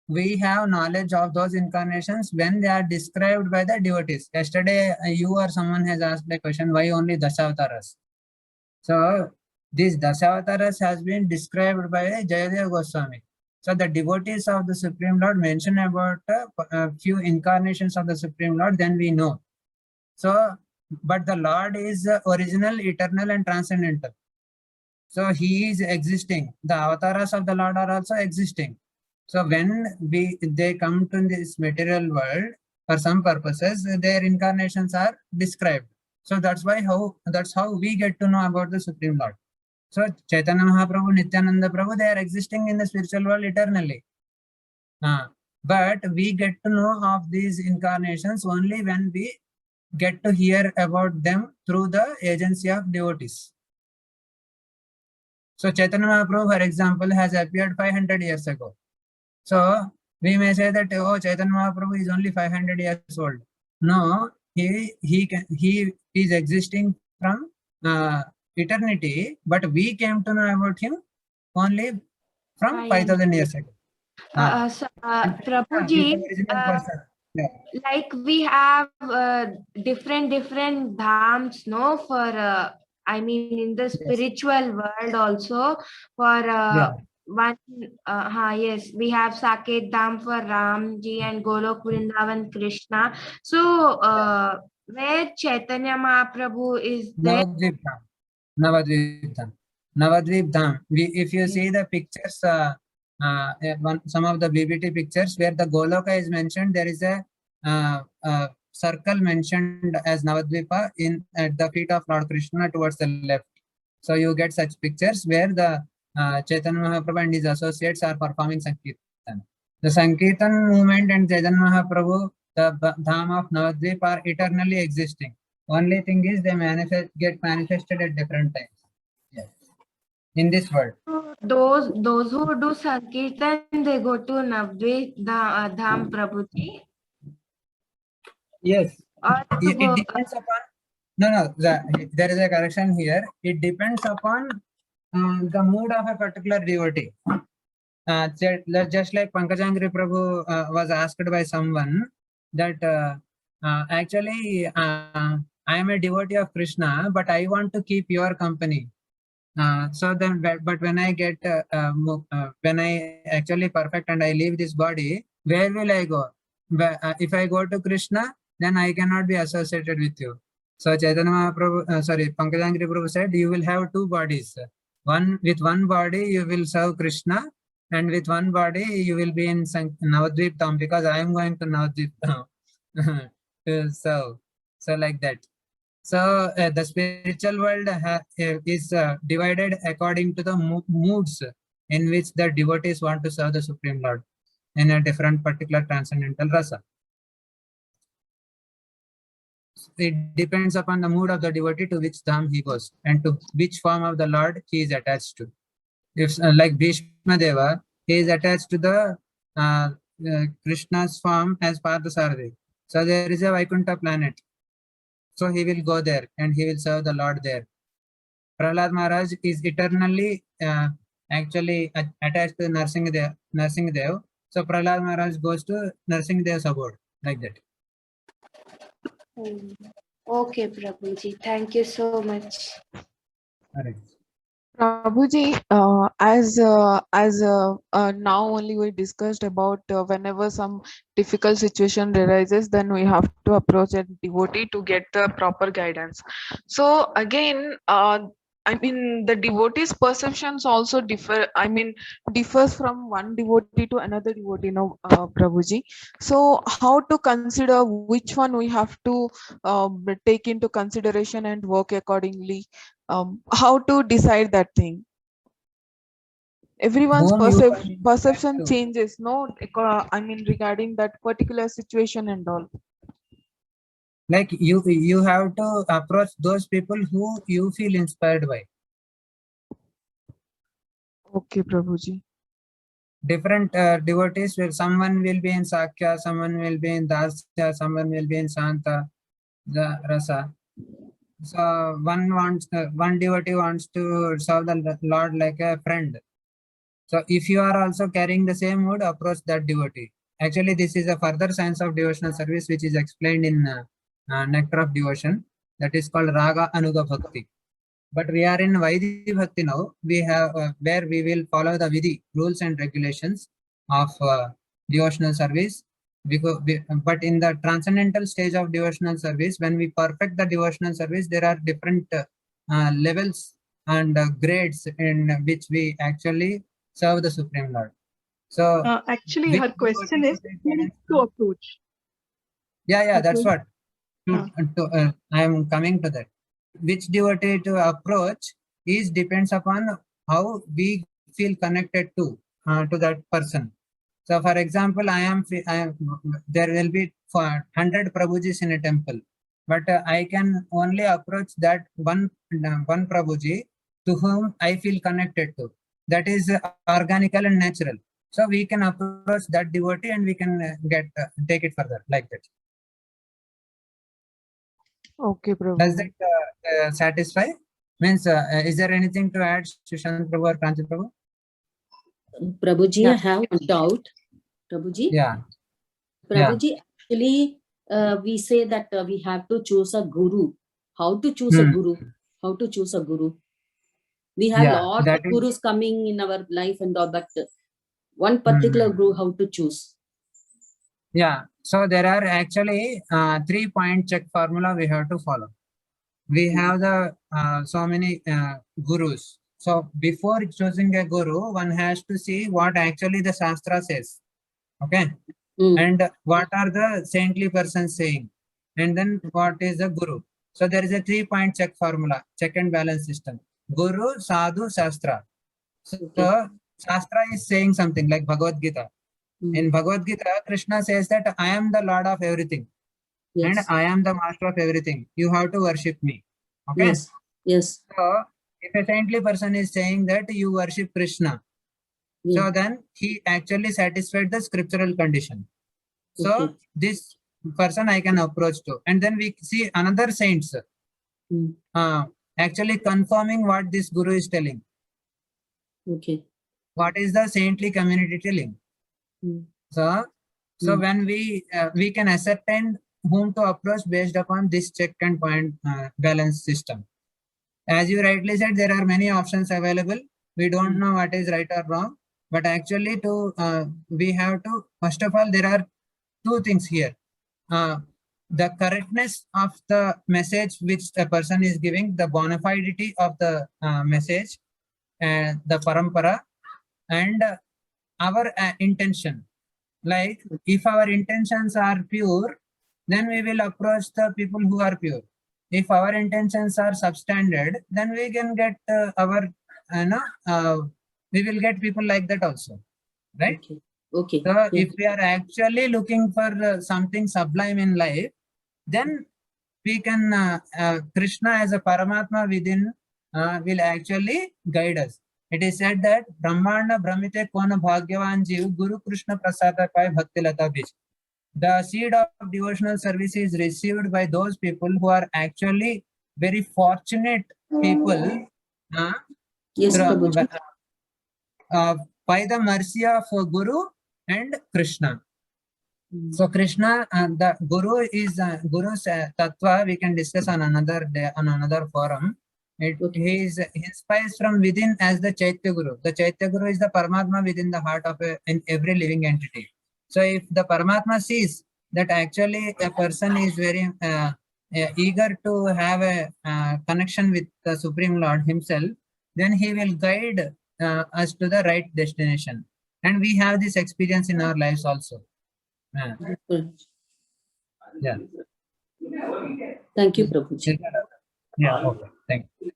We have knowledge of those incarnations when they are described by the devotees. Yesterday, you or someone has asked the question, why only Dasavataras? So this Dasavataras has been described by Jayadeva Goswami. So the devotees of the Supreme Lord mention about a few incarnations of the Supreme Lord, then we know. So, but the Lord is original, eternal, and transcendental. So he is existing. The avatars of the Lord are also existing. So when they come to this material world for some purposes, their incarnations are described. So that's how we get to know about the Supreme Lord. So Chaitanya Mahaprabhu, Nityananda Prabhu, they are existing in the spiritual world eternally. But we get to know of these incarnations only when we get to hear about them through the agency of devotees. So Chaitanya Mahaprabhu, for example, has appeared 500 years ago. So we may say that, oh, Chaitanya Mahaprabhu is only 500 years old. No, he is existing from eternity, but we came to know about him only from 5,000 years ago. Prabhuji, like we have different dhams, no, for I mean in the spiritual world also for one yes, we have Saket Dham for Ramji and Golok Vrindavan Krishna. So where Chaitanya Mahaprabhu is there? Navadvip Dham. If you see the pictures, some of the BBT pictures where the Goloka is mentioned, there is a circle mentioned as Navadvipa at the feet of Lord Krishna towards the left. So you get such pictures where the Chaitanya Mahaprabhu and his associates are performing Sankirtan. The Sankirtan movement and Chaitanya Mahaprabhu, the Dham of Navadvip, are eternally existing. Only thing is they get manifested at different times. Yes. In this world. Those who do Sankirtan, they go to Navadvip Dham, Prabhuji. Yes. It depends upon. No. There is a correction here. It depends upon the mood of a particular devotee. Just like Pankajangri Prabhu was asked by someone that actually I am a devotee of Krishna, but I want to keep your company. So then, but when I get when I actually perfect and I leave this body, where will I go? If I go to Krishna, then I cannot be associated with you. So Chaitanya Mahaprabhu, Pankajangri Prabhu said, you will have two bodies. With one body you will serve Krishna, and with one body you will be in Navadvip Dham, because I am going to Navadvip Dham to serve. So like that. So the spiritual world is divided according to the moods in which the devotees want to serve the Supreme Lord in a different particular transcendental rasa. It depends upon the mood of the devotee to which dham he goes and to which form of the Lord he is attached to. If like Bhishma Deva, he is attached to the Krishna's form as Parthasarathi. So there is a Vaikuntha planet. So he will go there and he will serve the Lord there. Prahlad Maharaj is eternally actually attached to Narsingadev. So Prahlad Maharaj goes to Narsinghdev's abode, like that. Okay, Prabhuji. Thank you so much. Correct. Prabhuji, now only we discussed about whenever some difficult situation arises, then we have to approach a devotee to get the proper guidance. So again, I mean, the devotee's perceptions also differs from one devotee to another devotee, Prabhuji. So how to consider which one we have to take into consideration and work accordingly? How to decide that thing? Everyone's Whom you are in perception touch to. changes, no? I mean, regarding that particular situation and all. Like you have to approach those people who you feel inspired by. Okay, Prabhuji. Different devotees, where someone will be in Sakya, someone will be in Dasya, someone will be in Shanta, Rasa. So one devotee wants to serve the Lord like a friend. So if you are also carrying the same mood, approach that devotee. Actually, this is a further science of devotional service, which is explained in Nectar of Devotion. That is called Raga Anuga Bhakti. But we are in Vaidhi Bhakti now. We have where we will follow the Vidhi, rules and regulations of devotional service. But in the transcendental stage of devotional service, when we perfect the devotional service, there are different levels and grades in which we actually serve the Supreme Lord. So Actually, which her question devotee is to take who guidance to from? approach. Yeah, that's Okay. what. I am coming to that. Which devotee to approach is depends upon how we feel connected to that person. So, for example, there will be 100 Prabhujis in a temple, but I can only approach that one Prabhuji to whom I feel connected to. That is organical and natural. So we can approach that devotee and we can take it further like that. Okay, Does Prabhuji. that satisfy? Means, is there anything to add, Sushant Prabhu or Kanchi Prabhu? Prabhuji, Yeah. I have one doubt. Prabhuji, Yeah. Prabhuji, actually, we say that we have to choose a guru. How to choose a guru? How to choose a guru? We have Yeah, lots that of is- gurus coming in our life and all, but one particular guru, how to choose? Yeah. So there are actually 3-point check formula we have to follow. We have the so many gurus. So before choosing a guru, one has to see what actually the Shastra says. Okay. Mm. And what are the saintly persons saying? And then what is the guru? So there is a 3-point check formula, check and balance system. Guru, Sadhu, Shastra. So Okay. Shastra is saying something like Bhagavad Gita. Mm. In Bhagavad Gita, Krishna says that I am the Lord of everything and Yes. I am the master of everything. You have to worship me. Okay. Yes. Yes. So if a saintly person is saying that you worship Krishna, Yeah. so then he actually satisfied the scriptural condition. So Okay. this person I can approach to, and then we see another saints Mm. actually confirming what this guru is telling. Okay. What is the saintly community telling? Mm. So Mm. when we can ascertain whom to approach based upon this check and point balance system. As you rightly said, there are many options available. We don't know what is right or wrong, but actually we have to, first of all, there are two things here. The correctness of the message which a person is giving, the bona fidity of the message, and the parampara, and our intention. Like if our intentions are pure, then we will approach the people who are pure. If our intentions are substandard, then we can get we will get people like that also, right? Okay. Okay. So Yeah. if we are actually looking for something sublime in life, then we can Krishna as a Paramatma within will actually guide us. It is said that Brahmana Brahmite Kona Bhagyavan Jeev Guru Krishna Prasada Pai Bhakti Lata Bij. the seed of devotional service is received by those people who are actually very fortunate people Yes, through- Prabhuji. by the mercy of Guru and Krishna. So Krishna, the Guru is Guru's tattva. We can discuss on another day, on another forum. He is inspired from within as the Chaitya Guru. The Chaitya Guru is the Paramatma within the heart of in every living entity. So if the Paramatma sees that actually a person is very eager to have a connection with the Supreme Lord Himself, then He will guide us to the right destination. And we have this experience in our lives also. Yeah. Thank you, Prabhuji. Yeah, okay. Thank you.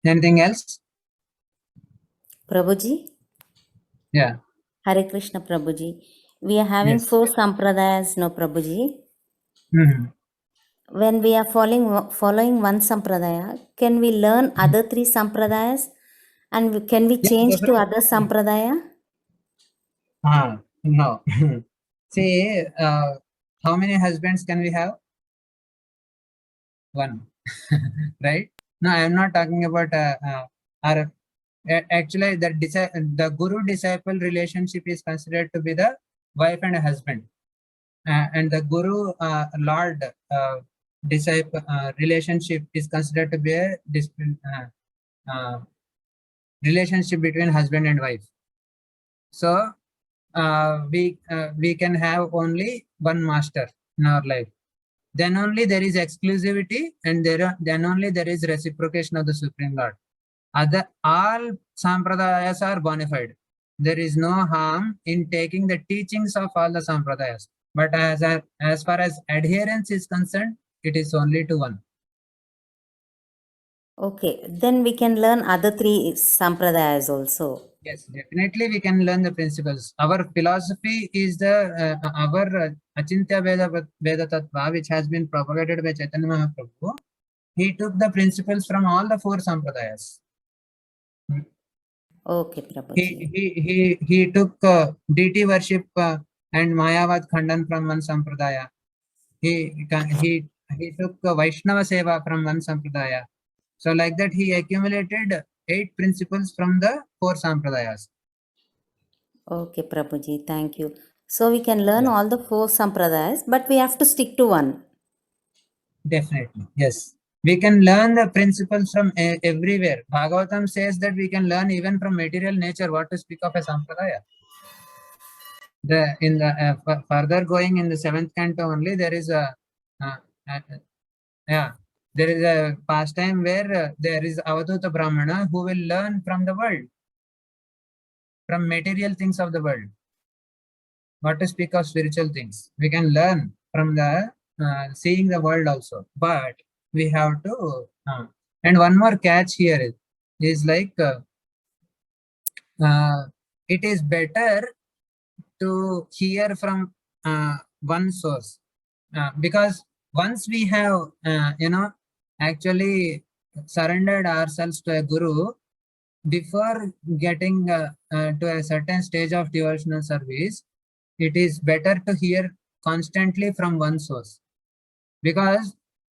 Anything else? Prabhuji, Yeah. Hare Krishna Prabhuji. We are having Yes. 4 sampradayas, no Prabhuji. Mhm. When we are following one sampradaya, can we learn other 3 sampradayas? And can we Yeah, change to definitely. other sampradaya? No. See, how many husbands can we have? One. Right? No, I am not talking about our actually the guru disciple relationship is considered to be the wife and a husband, and the guru lord disciple relationship is considered to be a relationship between husband and wife. So we can have only one master in our life. Then only there is exclusivity, and then only there is reciprocation of the Supreme Lord. All sampradayas are bona fide. There is no harm in taking the teachings of all the sampradayas. But as far as adherence is concerned, it is only to one. Okay, then we can learn other 3 sampradayas also. Yes, definitely we can learn the principles. Our philosophy is the our Achintya Veda Tattva, which has been propagated by Chaitanya Mahaprabhu. He took the principles from all the 4 sampradayas. Okay, Prabhuji. He took deity worship and Mayavad Khandan from one sampradaya. He took Vaishnava Seva from one sampradaya. So like that he accumulated 8 principles from the 4 sampradayas. Okay, Prabhuji. Thank you. So we can learn Yeah. all the 4 sampradayas, but we have to stick to one. Definitely, yes. We can learn the principles from everywhere. Bhagavatam says that we can learn even from material nature, what to speak of a sampradaya. Further going in the 7th canto only, there is a there is a pastime where there is Avadhuta Brahmana who will learn from the world, from material things of the world. What to speak of spiritual things? We can learn from the seeing the world also, but we have to. And one more catch here is like it is better to hear from one source because once we have actually surrendered ourselves to a guru, before getting to a certain stage of devotional service, it is better to hear constantly from one source, because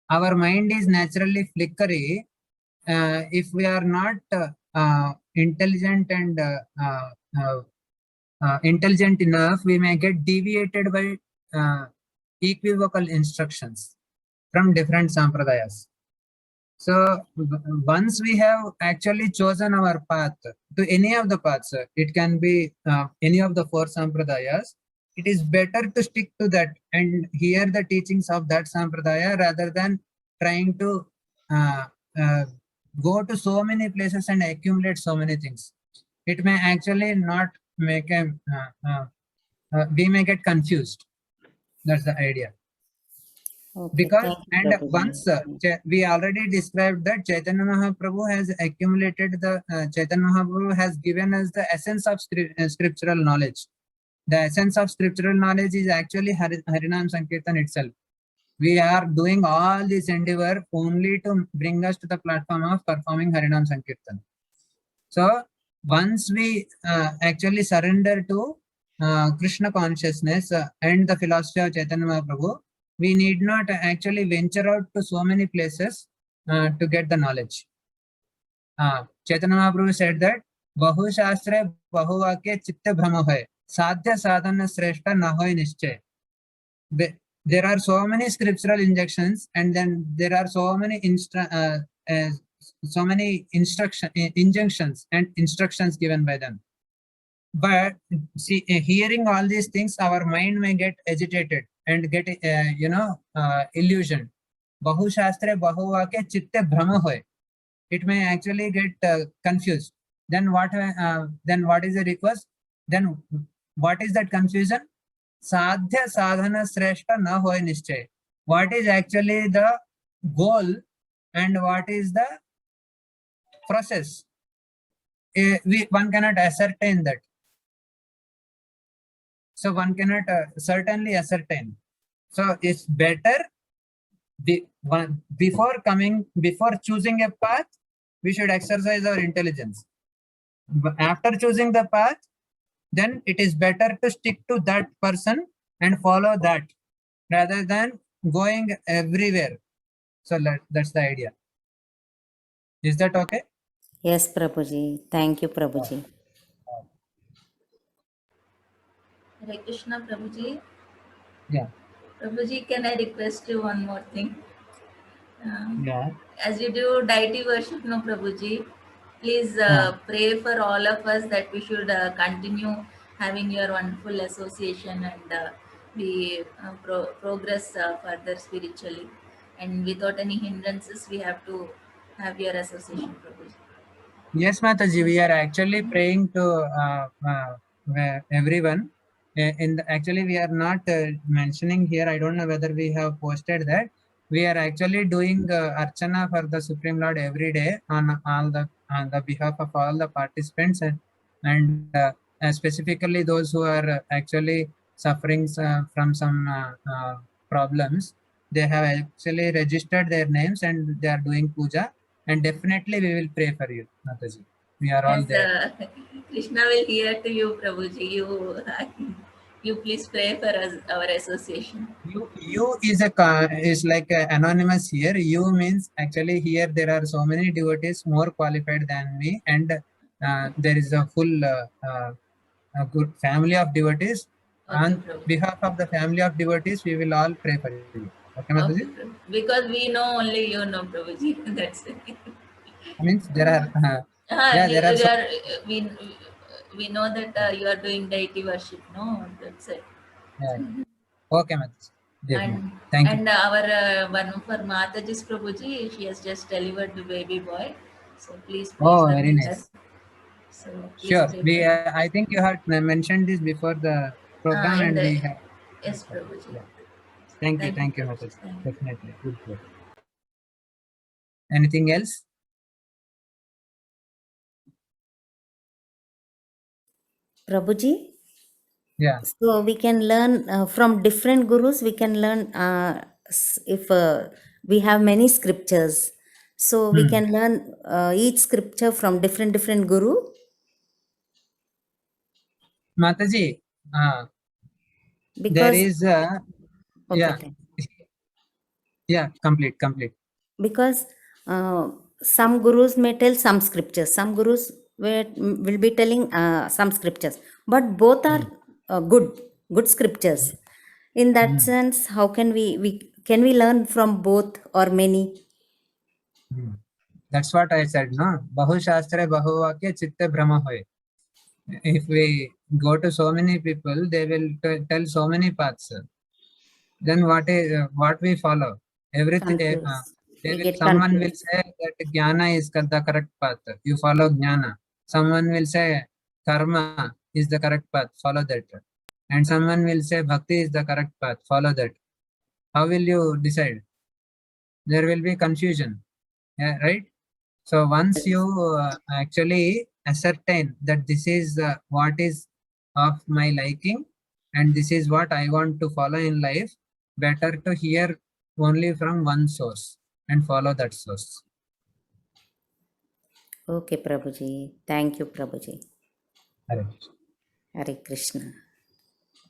our mind is naturally flickery. If we are not intelligent and intelligent enough, we may get deviated by equivocal instructions from different sampradayas. So once we have actually chosen our path to any of the paths, it can be any of the 4 sampradayas, it is better to stick to that and hear the teachings of that sampradaya rather than trying to go to so many places and accumulate so many things. It may actually not make a, we may get confused. That's the idea. Okay, Because, thank you, and Prabhuji. once we already described that Chaitanya Mahaprabhu has accumulated Chaitanya Mahaprabhu has given us the essence of scriptural knowledge. The essence of scriptural knowledge is actually Harinam Sankirtan itself. We are doing all this endeavor only to bring us to the platform of performing Harinam Sankirtan. So once we actually surrender to Krishna consciousness and the philosophy of Chaitanya Mahaprabhu, we need not actually venture out to so many places to get the knowledge. Chaitanya Mahaprabhu said that Bahu Shastre Bahu Vakya Chitta Brahma Hoy Sadhya Sadhana Sreshta Na Hoy Nischay. There are so many scriptural injunctions, and then there are so many injunctions and instructions given by them. But see, hearing all these things, our mind may get agitated and get illusioned. Bahu Shastre Bahu Vakya Chitta Brahma Hoy. It may actually get confused. Then what is the request? Then what is that confusion? Sadhya sadhana sreshta na hoy nischay. What is actually the goal and what is the process? One cannot ascertain that. So one cannot certainly ascertain. So it's better before choosing a path, we should exercise our intelligence. But after choosing the path, then it is better to stick to that person and follow that rather than going everywhere. So that's the idea. Is that okay? Yes, Prabhuji. Thank you, Prabhuji. Hare Krishna, Prabhuji. Yeah. Prabhuji, can I request you one more thing? Yeah. As you do deity worship, no, Prabhuji, please pray for all of us that we should continue having your wonderful association and we progress further spiritually. And without any hindrances, we have to have your association, Prabhuji. Yes, Mataji, we are actually praying to everyone. Actually, we are not mentioning here. I don't know whether we have posted that. We are actually doing Archana for the Supreme Lord every day on the behalf of all the participants and specifically those who are actually suffering from some problems. They have actually registered their names and they are doing puja. And definitely we will pray for you, Mataji. We are all there. Krishna will hear to you, Prabhuji. You please pray for us, our association. You is like anonymous here. You means actually here there are so many devotees more qualified than me, and there is a full a good family of devotees. Okay, On Prabhuji. behalf of the family of devotees, we will all pray for you. Okay, Mataji? Okay, Prabhuji. Because we know only you know, Prabhuji. That's it. Means there are there are so we know that you are doing deity worship, no? That's it. okay, Mataji. Definitely. And Thank you. and our one for Mataji's Prabhuji, she has just delivered the baby boy. So please Oh, her very with nice. her. So please Sure. pray We for her. I think you had mentioned this before the program, In and the we have. yes, Prabhuji. Yeah. Thank you, Thank you, Mataji. Prabhuji. Thank you. Definitely. Good. Anything else? Prabhuji? Yeah. So we can learn from different gurus. We can learn if we have many scriptures. So we can learn each scripture from different guru. Mataji, there Because is okay, yeah, fine. yeah, complete. Because some gurus may tell some scriptures, some gurus will be telling some scriptures, but both are good scriptures. In that sense, how can we learn from both or many? That's what I said, no? Bahu Shastre Bahu Vakya Chitta Brahma Hoy. If we go to so many people, they will tell so many paths. Then what we follow? Everything. Confused. We get Someone will confused. say that Jnana is the correct path. You follow Jnana. Someone will say Karma is the correct path. Follow that. And someone will say Bhakti is the correct path. Follow that. How will you decide? There will be confusion. Yeah, right? So once you actually ascertain that this is what is of my liking and this is what I want to follow in life, better to hear only from one source and follow that source. Okay, Prabhuji. Thank you, Prabhuji. Hare Krishna. Hare Krishna.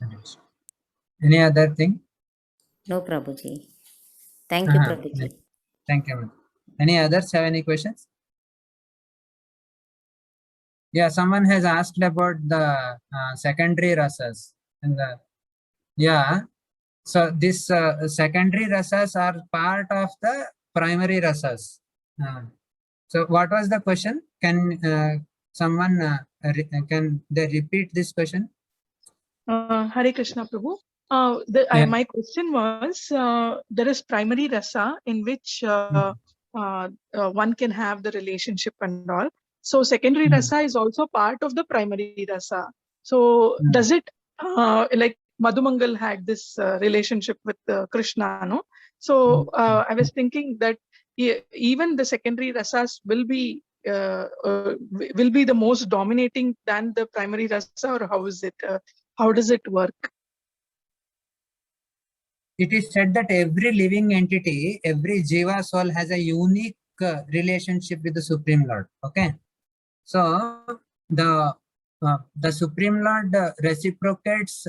Hare Krishna. Any other thing? No, Prabhuji. Thank you, Uh-huh. Prabhuji. Thank you, madam. Any others have any questions? Yeah, someone has asked about the secondary rasas. And yeah, so this secondary rasas are part of the primary rasas. So what was the question? Can someone can they repeat this question? Hare Krishna Prabhu. Yeah. My question was, there is primary rasa in which one can have the relationship and all. So secondary rasa is also part of the primary rasa. So does it, like Madhumangal had this relationship with Krishna, no? So I was thinking that even the secondary rasas will be the most dominating than the primary rasa, or how is it? How does it work? It is said that every living entity, every jiva soul has a unique relationship with the Supreme Lord. Okay, so the Supreme Lord reciprocates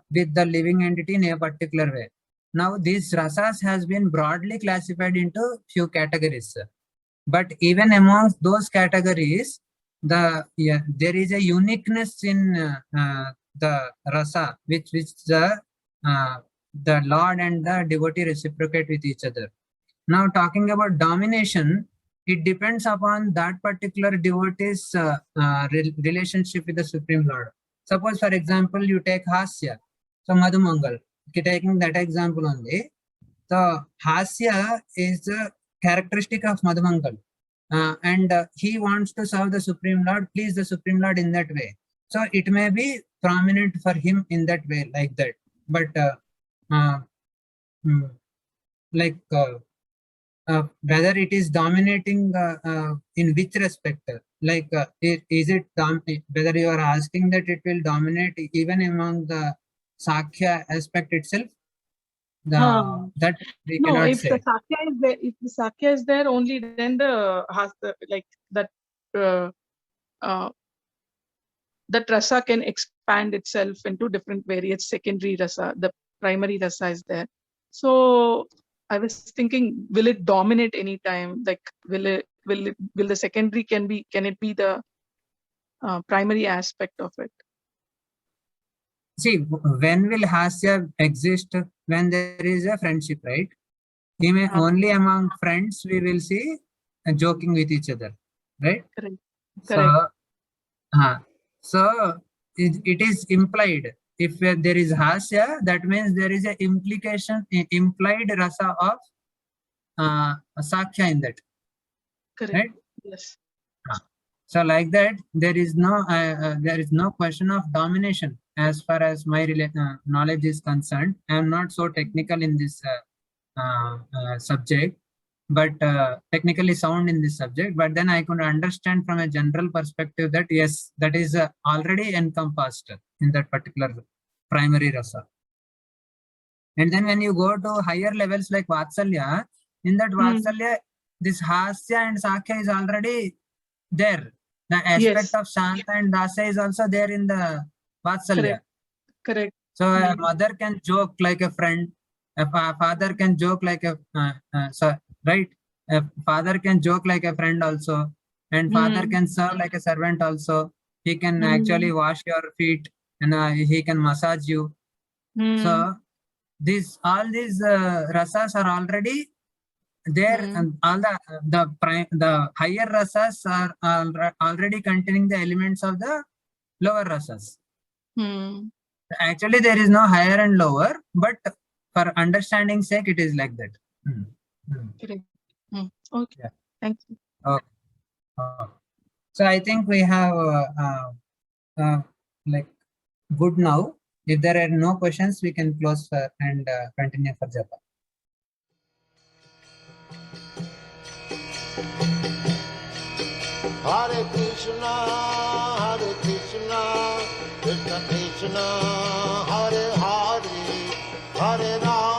with the living entity in a particular way. Now, these rasas has been broadly classified into few categories, but even amongst those categories, there is a uniqueness in the rasa, which the Lord and the devotee reciprocate with each other. Now, talking about domination, it depends upon that particular devotee's relationship with the Supreme Lord. Suppose, for example, you take Hasya. So, Madhumangal, taking that example only, the Hasya is a characteristic of Madhumangal. And he wants to serve the Supreme Lord, please the Supreme Lord in that way. So, it may be prominent for him in that way, like that. But whether it is dominating in which respect, like is it whether you are asking that it will dominate even among the Sakya aspect itself, that we no, cannot if say. the Sakya is there, if the Sakya is there, only then like that that rasa can expand itself into different various secondary rasa. The primary rasa is there. So I was thinking, will it dominate anytime? Like, will the secondary can it be the primary aspect of it? See, when will Hasya exist? When there is a friendship, right? Only among friends we will see joking with each other, right? Correct. So it is implied. If there is Hasya, that means there is an implied rasa of Sakya in that. Correct. Right? Yes. So like that, there is no question of domination as far as my knowledge is concerned. I am not so technical in this subject, but technically sound in this subject. But then I could understand from a general perspective that yes, that is already encompassed in that particular primary rasa. And then when you go to higher levels like Vatsalya, in that Vatsalya, this Hasya and Sakya is already there. The aspect of Shanta and Dasa is also there in the Vatsalya. Correct. So a mother can joke like a friend. A father can joke like a right. A father can joke like a friend also, and father can serve like a servant also. He can actually wash your feet and he can massage you. So all these rasas are already there, and all the higher rasas are already containing the elements of the lower rasas. Actually, there is no higher and lower, but for understanding sake, it is like that. Correct. Okay. Yeah. Thank you. Okay. So I think we have like good now. If there are no questions, we can close and continue for japa. Hare Krishna, Krishna Krishna, Hare Hare, Hare Rama.